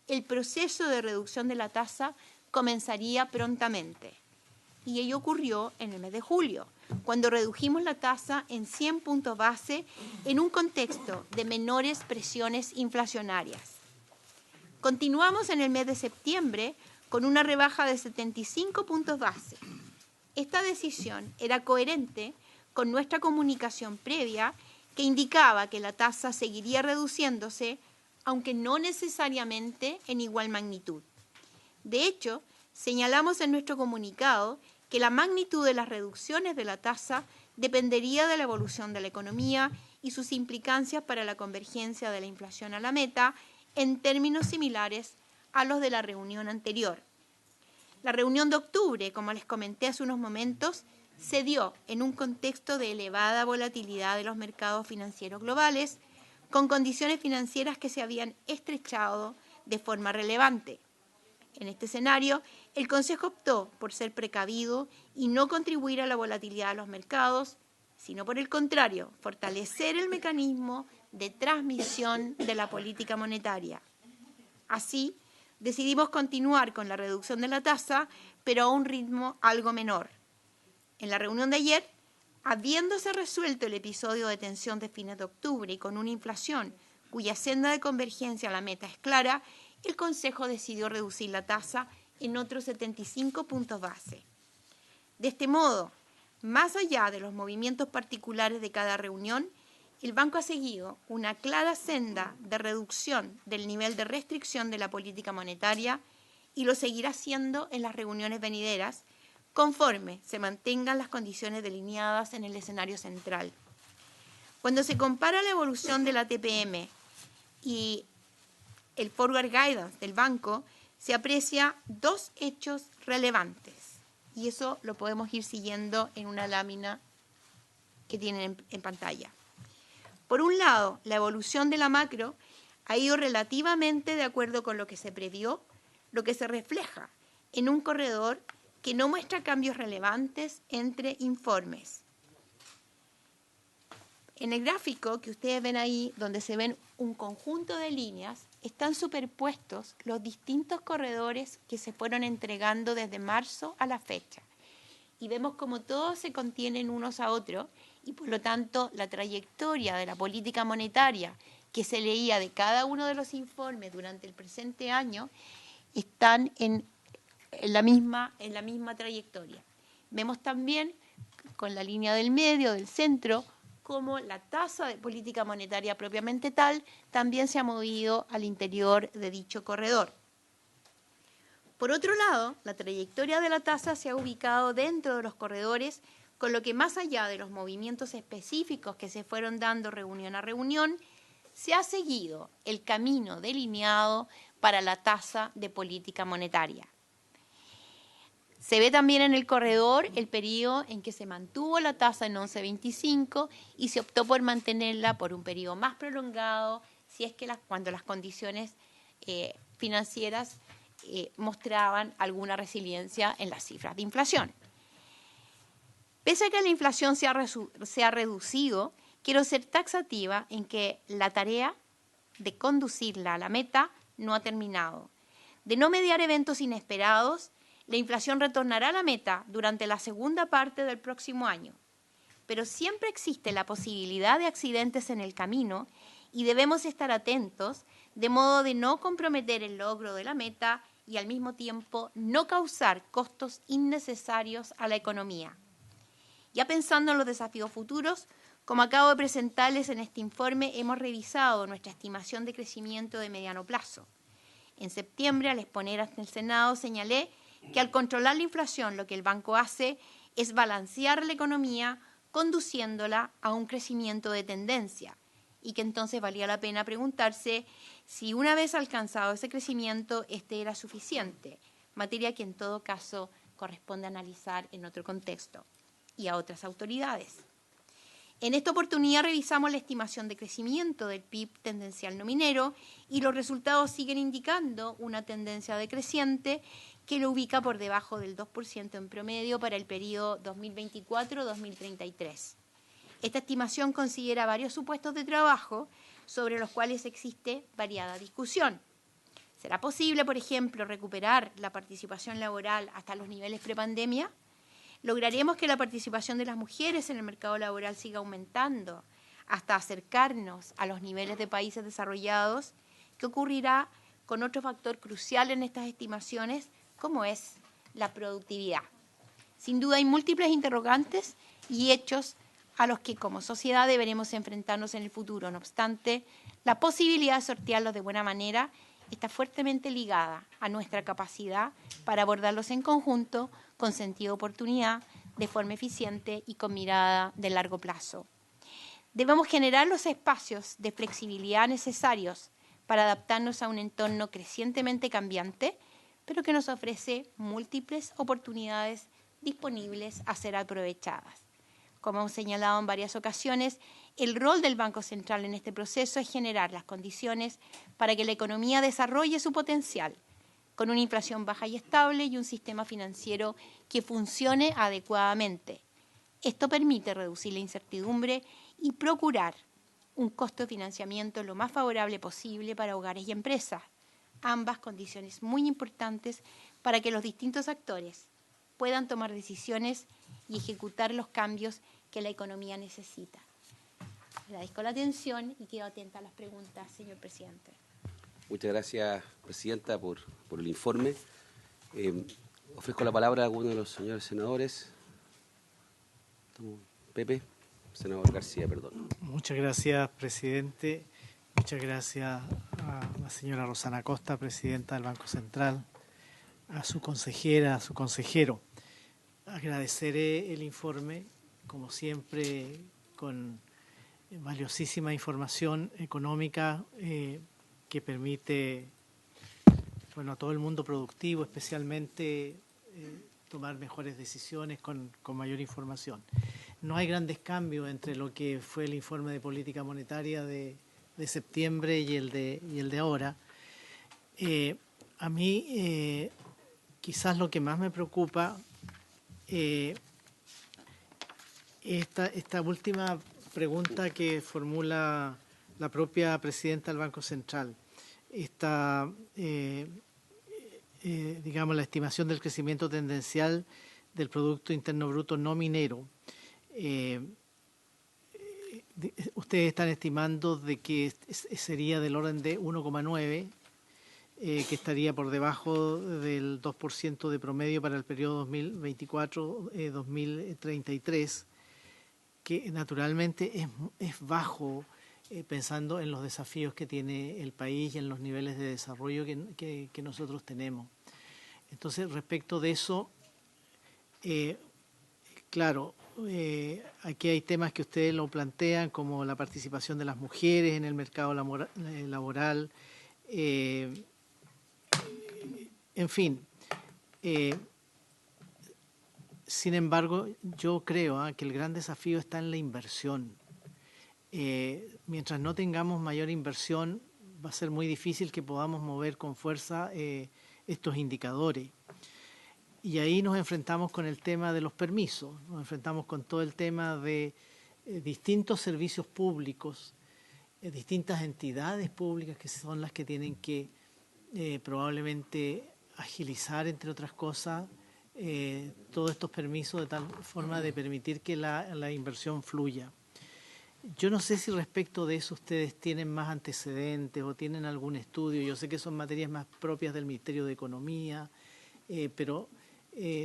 el proceso de reducción de la tasa comenzaría prontamente. Y ello ocurrió en el mes de julio, cuando redujimos la tasa en 100 puntos base en un contexto de menores presiones inflacionarias. Continuamos en el mes de septiembre con una rebaja de 75 puntos base. Esta decisión era coherente con nuestra comunicación previa que indicaba que la tasa seguiría reduciéndose, aunque no necesariamente en igual magnitud. De hecho, señalamos en nuestro comunicado que la magnitud de las reducciones de la tasa dependería de la evolución de la economía y sus implicancias para la convergencia de la inflación a la meta en términos similares a los de la reunión anterior. La reunión de octubre, como les comenté hace unos momentos, se dio en un contexto de elevada volatilidad de los mercados financieros globales, con condiciones financieras que se habían estrechado de forma relevante. En este escenario, el Consejo optó por ser precavido y no contribuir a la volatilidad de los mercados, sino por el contrario, fortalecer el mecanismo de transmisión de la política monetaria. Así, decidimos continuar con la reducción de la tasa, pero a un ritmo algo menor. En la reunión de ayer, habiéndose resuelto el episodio de tensión de fines de octubre y con una inflación cuya senda de convergencia a la meta es clara, el Consejo decidió reducir la tasa en otros 75 puntos base. De este modo, más allá de los movimientos particulares de cada reunión, el Banco ha seguido una clara senda de reducción del nivel de restricción de la política monetaria y lo seguirá haciendo en las reuniones venideras, conforme se mantengan las condiciones delineadas en el escenario central. Cuando se compara la evolución de la TPM y el Forward Guidance del banco, se aprecia dos hechos relevantes. Y eso lo podemos ir siguiendo en una lámina que tienen en pantalla. Por un lado, la evolución de la macro ha ido relativamente de acuerdo con lo que se previó, lo que se refleja en un corredor que no muestra cambios relevantes entre informes. En el gráfico que ustedes ven ahí, donde se ven un conjunto de líneas, están superpuestos los distintos corredores que se fueron entregando desde marzo a la fecha. Y vemos como todos se contienen unos a otros y por lo tanto la trayectoria de la política monetaria que se leía de cada uno de los informes durante el presente año están en la misma trayectoria. Vemos también con la línea del medio, del centro, cómo la tasa de política monetaria propiamente tal también se ha movido al interior de dicho corredor. Por otro lado, la trayectoria de la tasa se ha ubicado dentro de los corredores, con lo que más allá de los movimientos específicos que se fueron dando reunión a reunión, se ha seguido el camino delineado para la tasa de política monetaria. Se ve también en el corredor el periodo en que se mantuvo la tasa en 11.25 y se optó por mantenerla por un periodo más prolongado si es que cuando las condiciones financieras mostraban alguna resiliencia en las cifras de inflación. Pese a que la inflación se ha reducido, quiero ser taxativa en que la tarea de conducirla a la meta no ha terminado. De no mediar eventos inesperados, la inflación retornará a la meta durante la segunda parte del próximo año. Pero siempre existe la posibilidad de accidentes en el camino y debemos estar atentos de modo de no comprometer el logro de la meta y al mismo tiempo no causar costos innecesarios a la economía. Ya pensando en los desafíos futuros, como acabo de presentarles en este informe, hemos revisado nuestra estimación de crecimiento de mediano plazo. En septiembre, al exponer ante el Senado, señalé que al controlar la inflación lo que el banco hace es balancear la economía conduciéndola a un crecimiento de tendencia y que entonces valía la pena preguntarse si una vez alcanzado ese crecimiento este era suficiente, materia que en todo caso corresponde analizar en otro contexto y a otras autoridades. En esta oportunidad revisamos la estimación de crecimiento del PIB tendencial no minero y los resultados siguen indicando una tendencia decreciente que lo ubica por debajo del 2% en promedio para el periodo 2024-2033. Esta estimación considera varios supuestos de trabajo sobre los cuales existe variada discusión. ¿Será posible, por ejemplo, recuperar la participación laboral hasta los niveles prepandemia? ¿Lograremos que la participación de las mujeres en el mercado laboral siga aumentando hasta acercarnos a los niveles de países desarrollados? ¿Qué ocurrirá con otro factor crucial en estas estimaciones, como es la productividad? Sin duda hay múltiples interrogantes y hechos a los que como sociedad deberemos enfrentarnos en el futuro. No obstante, la posibilidad de sortearlos de buena manera está fuertemente ligada a nuestra capacidad para abordarlos en conjunto, con sentido de oportunidad, de forma eficiente y con mirada de largo plazo. Debemos generar los espacios de flexibilidad necesarios para adaptarnos a un entorno crecientemente cambiante, pero que nos ofrece múltiples oportunidades disponibles a ser aprovechadas. Como hemos señalado en varias ocasiones, el rol del Banco Central en este proceso es generar las condiciones para que la economía desarrolle su potencial, con una inflación baja y estable y un sistema financiero que funcione adecuadamente. Esto permite reducir la incertidumbre y procurar un costo de financiamiento lo más favorable posible para hogares y empresas, ambas condiciones muy importantes para que los distintos actores puedan tomar decisiones y ejecutar los cambios que la economía necesita. Agradezco la atención y quedo atenta a las preguntas, señor presidente. Muchas gracias, presidenta, por el informe. Ofrezco la palabra a alguno de los señores senadores. Pepe, senador García, perdón. Muchas gracias, presidente. Muchas gracias a la señora Rosana Costa, presidenta del Banco Central, a su consejera, a su consejero. Agradeceré el informe, como siempre, con valiosísima información económica que permite, a todo el mundo productivo, especialmente, tomar mejores decisiones con mayor información. No hay grandes cambios entre lo que fue el informe de política monetaria de septiembre y el de ahora. A mí, quizás lo que más me preocupa Esta última pregunta que formula la propia presidenta del Banco Central, digamos, la estimación del crecimiento tendencial del Producto Interno Bruto no minero, ustedes están estimando de que sería del orden de 1,9, que estaría por debajo del 2% de promedio para el periodo 2024-2033, que naturalmente es bajo, pensando en los desafíos que tiene el país y en los niveles de desarrollo que nosotros tenemos. Entonces, respecto de eso, claro, aquí hay temas que ustedes lo plantean, como la participación de las mujeres en el mercado laboral, en fin. Sin embargo, yo creo que el gran desafío está en la inversión. Mientras no tengamos mayor inversión, va a ser muy difícil que podamos mover con fuerza estos indicadores. Y ahí nos enfrentamos con el tema de los permisos, nos enfrentamos con todo el tema de distintos servicios públicos, distintas entidades públicas que son las que tienen que probablemente agilizar, entre otras cosas, todos estos permisos de tal forma de permitir que la inversión fluya. Yo no sé si respecto de eso ustedes tienen más antecedentes o tienen algún estudio. Yo sé que son materias más propias del Ministerio de Economía, pero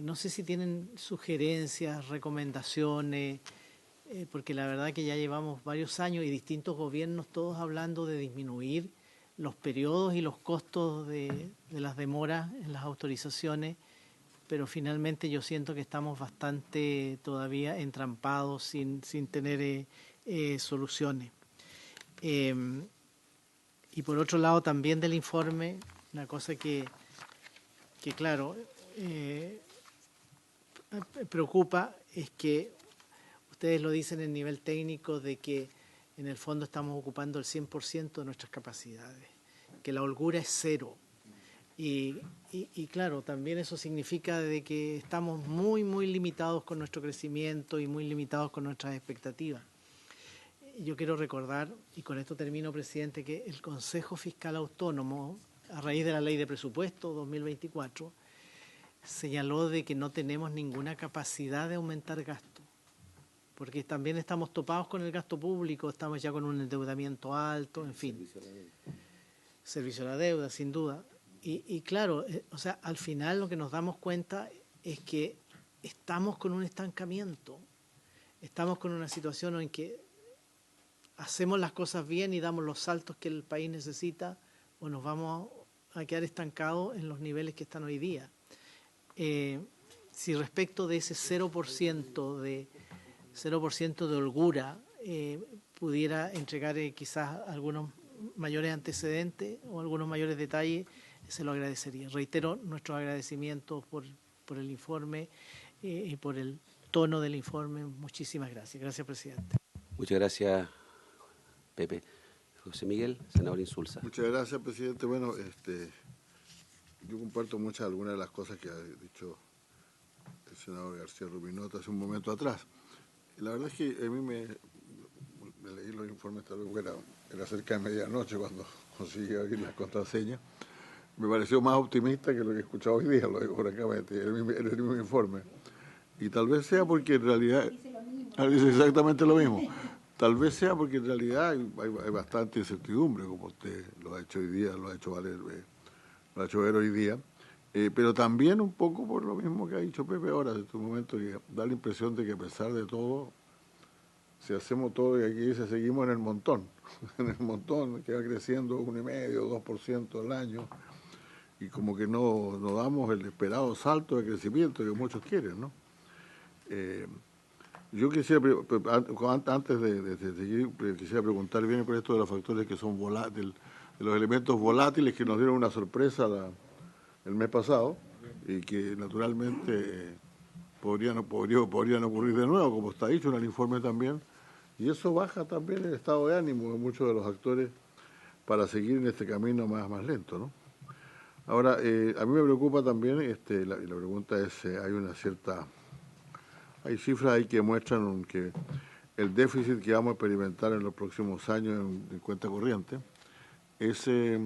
no sé si tienen sugerencias, recomendaciones, porque la verdad que ya llevamos varios años y distintos gobiernos todos hablando de disminuir los periodos y los costos de las demoras en las autorizaciones, pero finalmente yo siento que estamos bastante todavía entrampados sin tener soluciones. Y por otro lado también del informe, una cosa que claro, preocupa es que ustedes lo dicen en nivel técnico de que en el fondo estamos ocupando el 100% de nuestras capacidades, que la holgura es cero. Y claro, también eso significa de que estamos muy, muy limitados con nuestro crecimiento y muy limitados con nuestras expectativas. Yo quiero recordar, y con esto termino, presidente, que el Consejo Fiscal Autónomo, a raíz de la Ley de Presupuesto 2024, señaló de que no tenemos ninguna capacidad de aumentar gasto, porque también estamos topados con el gasto público, estamos ya con un endeudamiento alto, en fin. Servicio a la deuda, sin duda. Y claro, o sea, al final lo que nos damos cuenta es que estamos con un estancamiento, estamos con una situación en que hacemos las cosas bien y damos los saltos que el país necesita, o nos vamos a quedar estancados en los niveles que están hoy día. Si respecto de ese 0% de holgura pudiera entregar quizás algunos mayores antecedentes o algunos mayores detalles, se lo agradecería. Reitero nuestros agradecimientos por el informe y por el tono del informe. Muchísimas gracias. Gracias, presidente. Muchas gracias, Pepe. José Miguel, senador Insulza. Muchas gracias, presidente. Bueno, yo comparto algunas de las cosas que ha dicho el senador García Rubinota hace un momento atrás. La verdad es que a mí me leí los informes, tal vez era cerca de medianoche cuando conseguí abrir las contraseñas. Me pareció más optimista que lo que he escuchado hoy día, lo digo francamente, era el mismo informe. Y tal vez sea porque en realidad... Dice exactamente lo mismo. Tal vez sea porque en realidad hay bastante incertidumbre, como usted lo ha hecho hoy día, lo ha hecho ver hoy día, pero también un poco por lo mismo que ha dicho Pepe ahora, en este momento, que da la impresión de que a pesar de todo, si hacemos todo, y aquí dice, seguimos en el montón que va creciendo 1,5%, 2% al año, y como que no damos el esperado salto de crecimiento que muchos quieren, ¿no? Yo quisiera, antes de seguir, quisiera preguntar bien por esto de los factores que son volátiles, de los elementos volátiles que nos dieron una sorpresa el mes pasado y que naturalmente podrían ocurrir de nuevo, como está dicho en el informe también, y eso baja también el estado de ánimo de muchos de los actores para seguir en este camino más lento, ¿no? Ahora, a mí me preocupa también, la pregunta es, hay una cierta hay cifras ahí que muestran que el déficit que vamos a experimentar en los próximos años en cuenta corriente se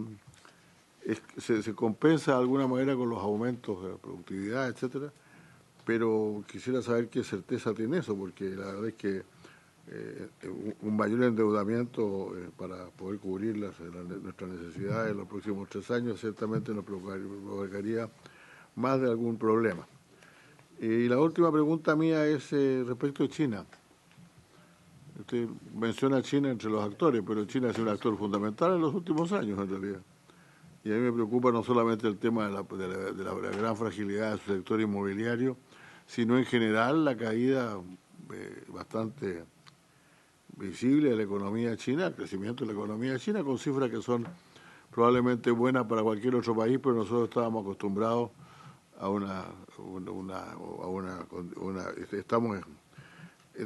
compensa de alguna manera con los aumentos de la productividad, etcétera, pero quisiera saber qué certeza tiene eso, porque la verdad es que un mayor endeudamiento para poder cubrir nuestras necesidades en los próximos 3 años ciertamente nos provocaría más de algún problema. Y la última pregunta mía es respecto de China. Usted menciona a China entre los actores, pero China ha sido un actor fundamental en los últimos años, en realidad. Y a mí me preocupa no solamente el tema de la gran fragilidad de su sector inmobiliario, sino en general la caída bastante visible de la economía china, el crecimiento de la economía china, con cifras que son probablemente buenas para cualquier otro país, pero nosotros estábamos acostumbrados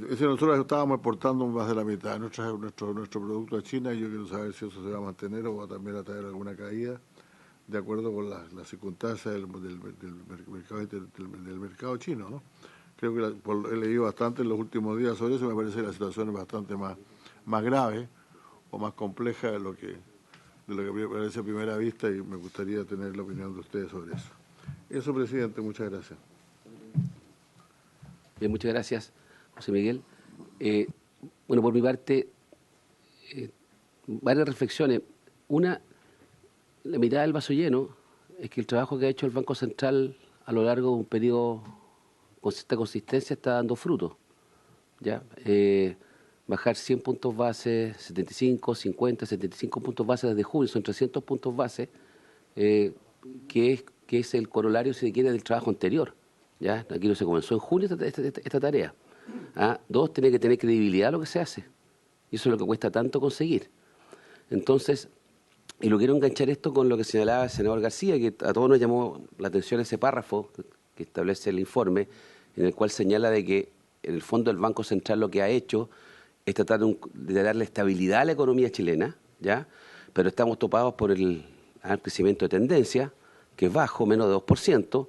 nosotros estábamos exportando más de la mitad de nuestro producto a China, y yo quiero saber si eso se va a mantener o va también a traer alguna caída de acuerdo con las circunstancias del mercado chino, ¿no? Creo que he leído bastante en los últimos días sobre eso, y me parece que la situación es bastante más grave o más compleja de lo que me parece a primera vista, y me gustaría tener la opinión de ustedes sobre eso. Eso, presidente, muchas gracias. Bien, muchas gracias, José Miguel. Bueno, por mi parte, varias reflexiones. Una, la mirada del vaso lleno es que el trabajo que ha hecho el Banco Central a lo largo de un periodo con cierta consistencia está dando fruto. ¿Ya? Bajar 100 puntos base, 75, 50, 75 puntos base desde junio, son 300 puntos base, que es el corolario, si se quiere, del trabajo anterior. ¿Ya? Aquí no se comenzó en junio esta tarea. Dos, tiene que tener credibilidad lo que se hace. Y eso es lo que cuesta tanto conseguir. Entonces, y lo quiero enganchar esto con lo que señalaba el senador García, que a todos nos llamó la atención ese párrafo que establece el informe, en el cual señala de que en el fondo el Banco Central lo que ha hecho es tratar de darle estabilidad a la economía chilena, ¿ya? Pero estamos topados por el crecimiento de tendencia, que es bajo, menos de 2%,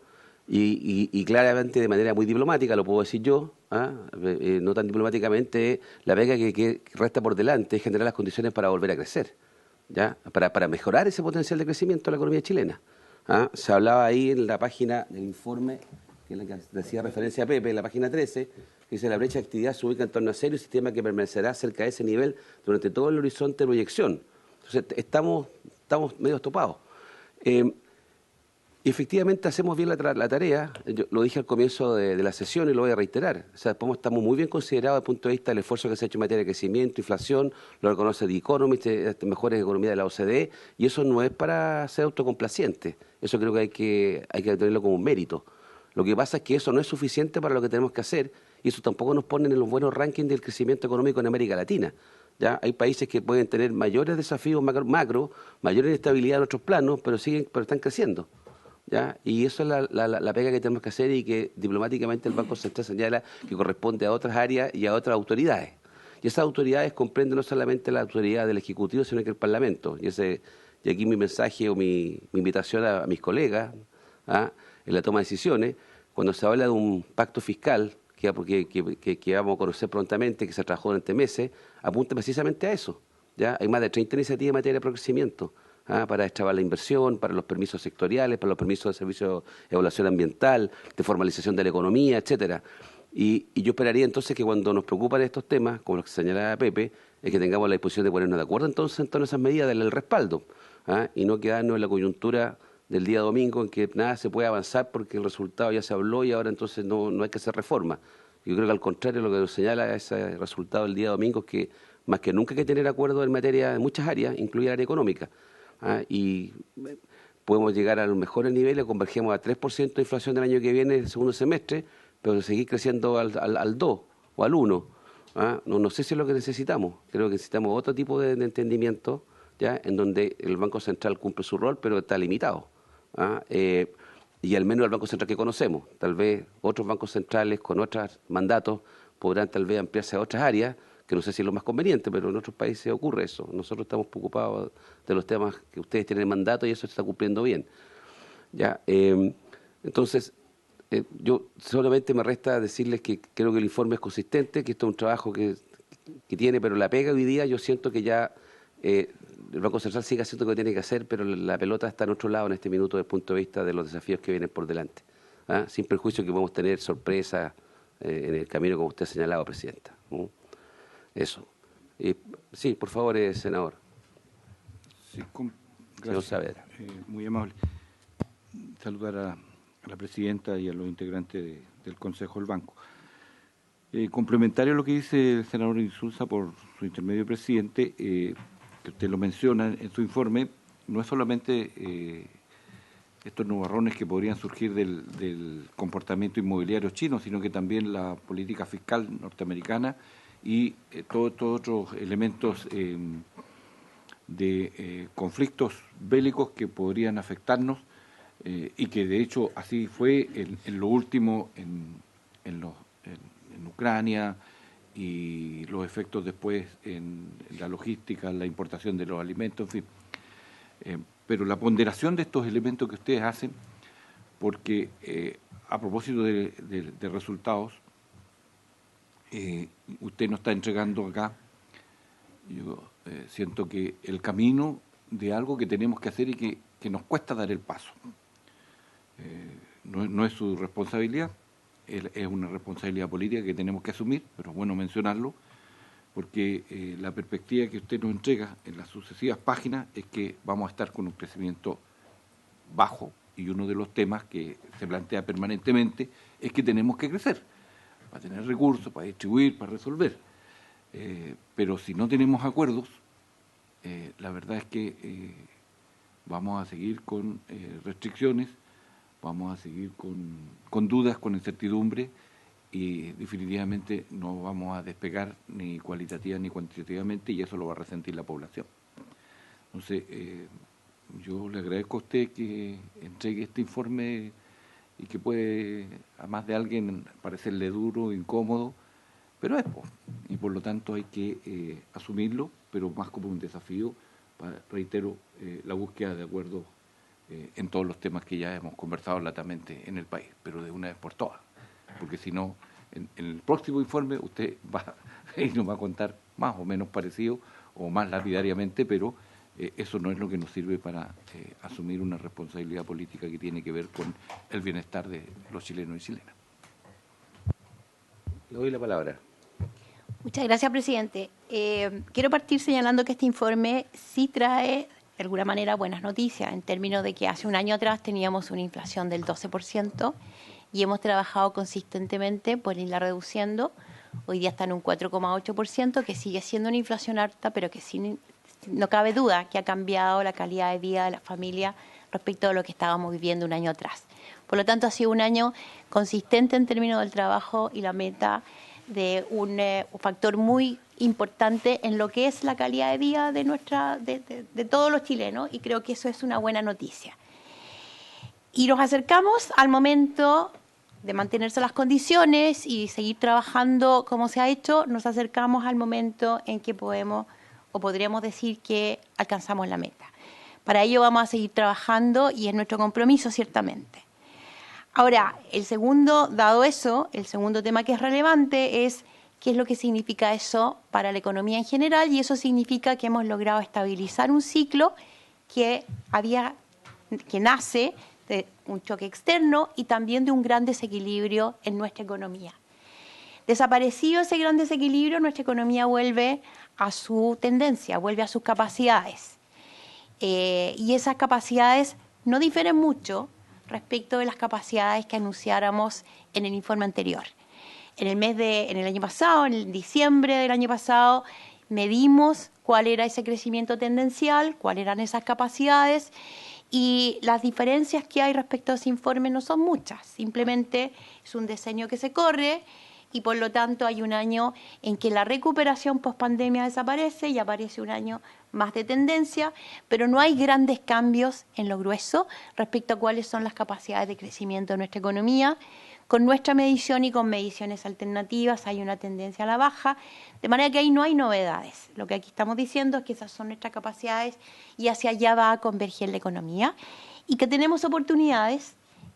y claramente de manera muy diplomática, lo puedo decir yo, no tan diplomáticamente, la pega que resta por delante es generar las condiciones para volver a crecer, ¿ya? Para mejorar ese potencial de crecimiento de la economía chilena. Se hablaba ahí en la página del informe, que es la que decía referencia a Pepe, en la página 13, que dice: la brecha de actividad se ubica en torno a cero y sistema que permanecerá cerca de ese nivel durante todo el horizonte de proyección. Entonces, estamos medio topados. Y efectivamente hacemos bien la tarea. Yo lo dije al comienzo de la sesión y lo voy a reiterar. O sea, estamos muy bien considerados desde el punto de vista del esfuerzo que se ha hecho en materia de crecimiento, inflación, lo reconoce The Economist, mejores economías de la OCDE, y eso no es para ser autocomplaciente. Eso creo que hay que tenerlo como un mérito. Lo que pasa es que eso no es suficiente para lo que tenemos que hacer, y eso tampoco nos pone en los buenos rankings del crecimiento económico en América Latina. ¿Ya? Hay países que pueden tener mayores desafíos macro, mayor inestabilidad en otros planos, pero están creciendo. ¿Ya? Y eso es la pega que tenemos que hacer, y que diplomáticamente el Banco Central señala que corresponde a otras áreas y a otras autoridades. Y esas autoridades comprenden no solamente la autoridad del Ejecutivo, sino que el Parlamento. Y aquí mi mensaje o mi invitación a mis colegas en la toma de decisiones, cuando se habla de un pacto fiscal que vamos a conocer prontamente, que se trabajó durante meses, apunta precisamente a eso. ¿Ya? Hay más de 30 iniciativas en materia de procrecimiento. Para destrabar la inversión, para los permisos sectoriales, para los permisos de servicio de evaluación ambiental, de formalización de la economía, etcétera. Y yo esperaría entonces que cuando nos preocupan estos temas, como los que señalaba Pepe, es que tengamos la disposición de ponernos de acuerdo entonces en todas esas medidas, darle el respaldo, y no quedarnos en la coyuntura del día domingo en que nada se puede avanzar porque el resultado ya se habló y ahora entonces no hay que hacer reforma. Yo creo que al contrario, lo que nos señala ese resultado del día domingo es que más que nunca hay que tener acuerdo en materia de muchas áreas, incluida el área económica. Y podemos llegar a los mejores niveles, convergemos a 3% de inflación del año que viene, el segundo semestre, pero seguir creciendo al 2 o al 1. No sé si es lo que necesitamos. Creo que necesitamos otro tipo de entendimiento, ¿ya? En donde el Banco Central cumple su rol, pero está limitado. Y al menos el Banco Central que conocemos. Tal vez otros bancos centrales con otros mandatos podrán tal vez ampliarse a otras áreas, que no sé si es lo más conveniente, pero en otros países ocurre eso. Nosotros estamos preocupados de los temas que ustedes tienen mandato y eso se está cumpliendo bien. ¿Ya? Entonces, Yo solamente me resta decirles que creo que el informe es consistente, que esto es un trabajo que tiene, pero la pega hoy día yo siento que ya el Banco Central sigue haciendo lo que tiene que hacer, pero la pelota está en otro lado en este minuto desde el punto de vista de los desafíos que vienen por delante. Sin perjuicio que podemos tener sorpresas en el camino, como usted ha señalado, Presidenta. Eso. Sí, por favor, senador. Sí, gracias. Señor Saavedra. Muy amable. Saludar a la Presidenta y a los integrantes del Consejo del Banco. Complementario a lo que dice el senador Insulza por su intermedio, Presidente, que usted lo menciona en su informe, no es solamente estos nubarrones que podrían surgir del comportamiento inmobiliario chino, sino que también la política fiscal norteamericana y todos otros elementos de conflictos bélicos que podrían afectarnos y que de hecho así fue en lo último en Ucrania y los efectos después en la logística, la importación de los alimentos, en fin. Pero la ponderación de estos elementos que ustedes hacen, porque a propósito de resultados, usted nos está entregando acá, yo siento que el camino de algo que tenemos que hacer y que nos cuesta dar el paso. No es su responsabilidad, es una responsabilidad política que tenemos que asumir, pero es bueno mencionarlo, porque la perspectiva que usted nos entrega en las sucesivas páginas es que vamos a estar con un crecimiento bajo, y uno de los temas que se plantea permanentemente es que tenemos que crecer, para tener recursos, para distribuir, para resolver. Pero si no tenemos acuerdos, la verdad es que vamos a seguir con restricciones, vamos a seguir con dudas, con incertidumbre, y definitivamente no vamos a despegar ni cualitativa ni cuantitativamente, y eso lo va a resentir la población. Entonces, yo le agradezco a usted que entregue este informe y que puede, a más de alguien, parecerle duro, incómodo, pero es, y por lo tanto hay que asumirlo, pero más como un desafío para, reitero, la búsqueda de acuerdos en todos los temas que ya hemos conversado latamente en el país, pero de una vez por todas, porque si no, en el próximo informe usted va y nos va a contar más o menos parecido o más lapidariamente, pero eso no es lo que nos sirve para asumir una responsabilidad política que tiene que ver con el bienestar de los chilenos y chilenas. Le doy la palabra. Muchas gracias, presidente. Quiero partir señalando que este informe sí trae, de alguna manera, buenas noticias, en términos de que hace un año atrás teníamos una inflación del 12% y hemos trabajado consistentemente por irla reduciendo. Hoy día está en un 4,8%, que sigue siendo una inflación alta, pero que no cabe duda que ha cambiado la calidad de vida de la familia respecto a lo que estábamos viviendo un año atrás. Por lo tanto, ha sido un año consistente en términos del trabajo y la meta de un factor muy importante en lo que es la calidad de vida de todos los chilenos, y creo que eso es una buena noticia. Y nos acercamos al momento de mantenerse las condiciones y seguir trabajando como se ha hecho, nos acercamos al momento en que podemos o podríamos decir que alcanzamos la meta. Para ello vamos a seguir trabajando y es nuestro compromiso, ciertamente. Ahora, dado eso, el segundo tema que es relevante es qué es lo que significa eso para la economía en general, y eso significa que hemos logrado estabilizar un ciclo que nace de un choque externo y también de un gran desequilibrio en nuestra economía. Desaparecido ese gran desequilibrio, nuestra economía vuelve a su tendencia, vuelve a sus capacidades. Y esas capacidades no difieren mucho respecto de las capacidades que anunciáramos en el informe anterior. En el año pasado, en diciembre del año pasado, medimos cuál era ese crecimiento tendencial, cuáles eran esas capacidades, y las diferencias que hay respecto a ese informe no son muchas, simplemente es un diseño que se corre y por lo tanto hay un año en que la recuperación post-pandemia desaparece y aparece un año más de tendencia, pero no hay grandes cambios en lo grueso respecto a cuáles son las capacidades de crecimiento de nuestra economía. Con nuestra medición y con mediciones alternativas hay una tendencia a la baja, de manera que ahí no hay novedades. Lo que aquí estamos diciendo es que esas son nuestras capacidades y hacia allá va a converger la economía y que tenemos oportunidades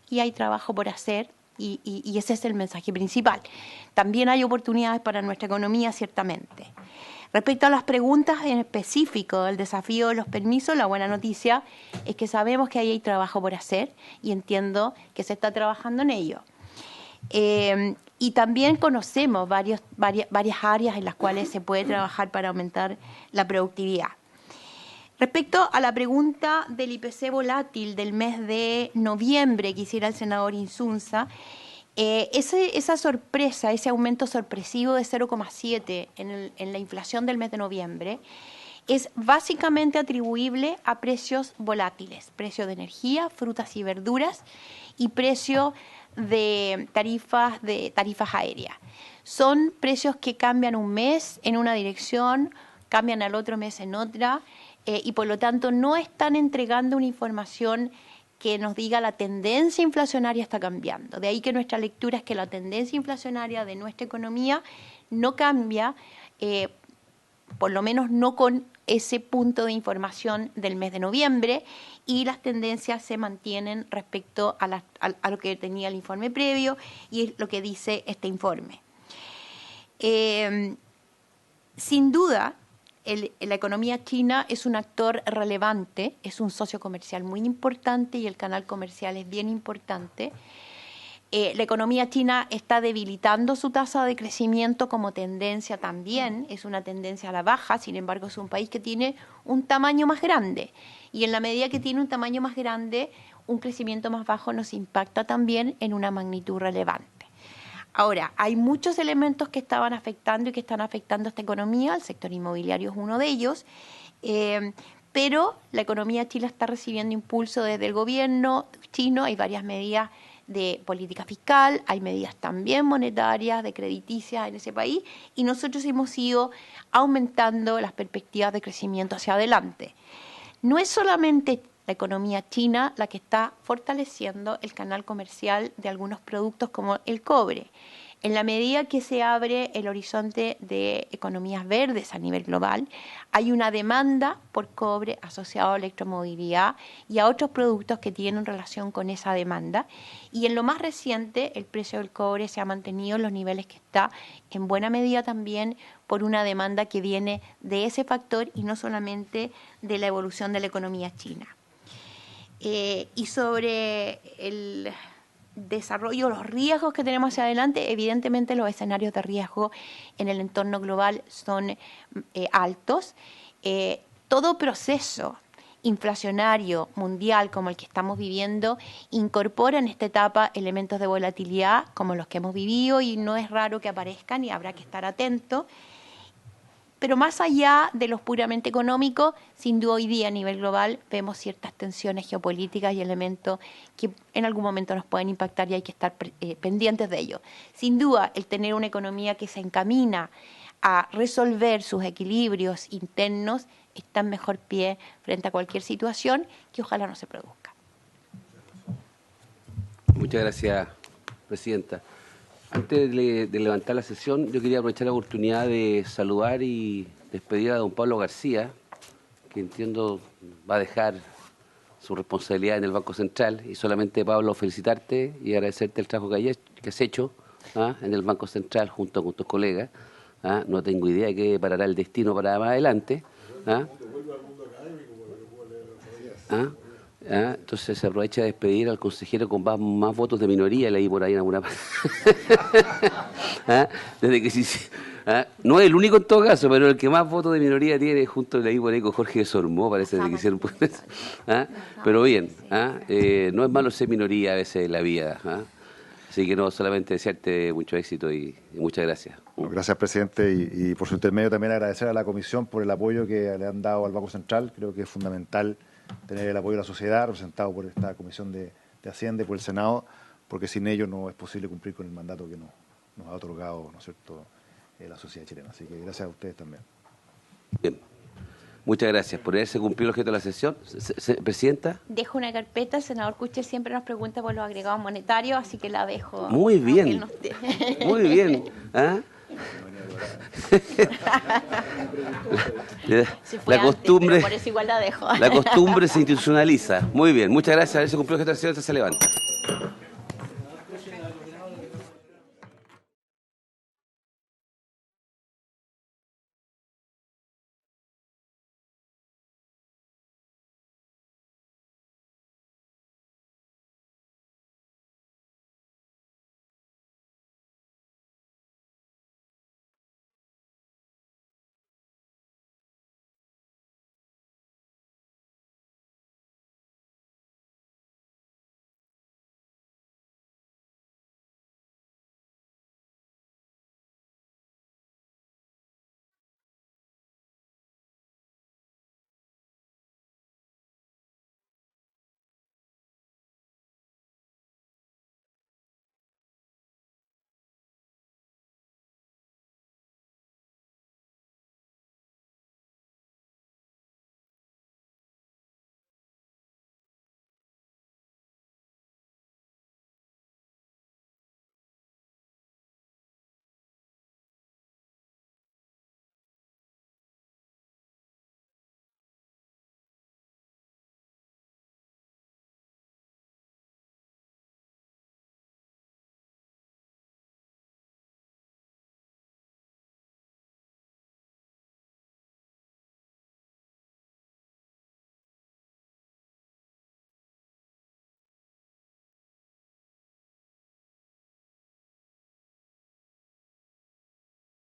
y hay trabajo por hacer y ese es el mensaje principal. También hay oportunidades para nuestra economía, ciertamente. Respecto a las preguntas en específico del desafío de los permisos, la buena noticia es que sabemos que ahí hay trabajo por hacer y entiendo que se está trabajando en ello. Y también conocemos varias áreas en las cuales se puede trabajar para aumentar la productividad. Respecto a la pregunta del IPC volátil del mes de noviembre que hiciera el senador Insunza, esa sorpresa, ese aumento sorpresivo de 0,7 en la inflación del mes de noviembre, es básicamente atribuible a precios volátiles, precio de energía, frutas y verduras y precio de tarifas aéreas. Son precios que cambian un mes en una dirección, cambian al otro mes en otra, y por lo tanto no están entregando una información que nos diga la tendencia inflacionaria está cambiando. De ahí que nuestra lectura es que la tendencia inflacionaria de nuestra economía no cambia, por lo menos no con ese punto de información del mes de noviembre, y las tendencias se mantienen respecto a lo que tenía el informe previo y es lo que dice este informe. Sin duda, la economía china es un actor relevante, es un socio comercial muy importante y el canal comercial es bien importante. La economía china está debilitando su tasa de crecimiento como tendencia también, es una tendencia a la baja, sin embargo es un país que tiene un tamaño más grande y en la medida que tiene un tamaño más grande, un crecimiento más bajo nos impacta también en una magnitud relevante. Ahora, hay muchos elementos que estaban afectando y que están afectando a esta economía, el sector inmobiliario es uno de ellos, pero la economía china está recibiendo impulso desde el gobierno chino, hay varias medidas de política fiscal, hay medidas también monetarias, de crediticias en ese país, y nosotros hemos ido aumentando las perspectivas de crecimiento hacia adelante. No es solamente la economía china la que está fortaleciendo el canal comercial de algunos productos como el cobre. En la medida que se abre el horizonte de economías verdes a nivel global, hay una demanda por cobre asociado a electromovilidad y a otros productos que tienen relación con esa demanda. Y en lo más reciente, el precio del cobre se ha mantenido en los niveles que está, en buena medida también por una demanda que viene de ese factor y no solamente de la evolución de la economía china. Y sobre el desarrollo, los riesgos que tenemos hacia adelante, evidentemente los escenarios de riesgo en el entorno global son altos. Todo proceso inflacionario mundial como el que estamos viviendo incorpora en esta etapa elementos de volatilidad como los que hemos vivido y no es raro que aparezcan y habrá que estar atentos. Pero más allá de los puramente económicos, sin duda hoy día a nivel global vemos ciertas tensiones geopolíticas y elementos que en algún momento nos pueden impactar y hay que estar pendientes de ello. Sin duda, el tener una economía que se encamina a resolver sus equilibrios internos está en mejor pie frente a cualquier situación que ojalá no se produzca. Muchas gracias, Presidenta. Antes de levantar la sesión, yo quería aprovechar la oportunidad de saludar y despedir a don Pablo García, que entiendo va a dejar su responsabilidad en el Banco Central. Y solamente, Pablo, felicitarte y agradecerte el trabajo que has hecho en el Banco Central junto con tus colegas. No tengo idea de qué parará el destino para más adelante. Entonces se aprovecha de despedir al consejero con más votos de minoría, leí por ahí en alguna parte. Desde que no es el único en todo caso, pero el que más votos de minoría tiene, junto leí por ahí con Jorge Sormó, parece que hicieron. Pero bien, no es malo ser minoría a veces en la vida. Así que no, solamente desearte mucho éxito y muchas gracias. Gracias, presidente, y por su intermedio también agradecer a la comisión por el apoyo que le han dado al Banco Central. Creo que es fundamental tener el apoyo de la sociedad, representado por esta Comisión de Hacienda y por el Senado, porque sin ello no es posible cumplir con el mandato que nos ha otorgado, ¿no es cierto?, la sociedad chilena. Así que gracias a ustedes también. Bien. Muchas gracias por haberse cumplido el objeto de la sesión. Presidenta. Dejo una carpeta, el senador Kuchel siempre nos pregunta por los agregados monetarios, así que la dejo. Muy bien, muy bien. La costumbre, antes, por eso igual la dejo. La costumbre se institucionaliza. Muy bien, muchas gracias. A ver si cumplió el objeto de la sesión, se levanta.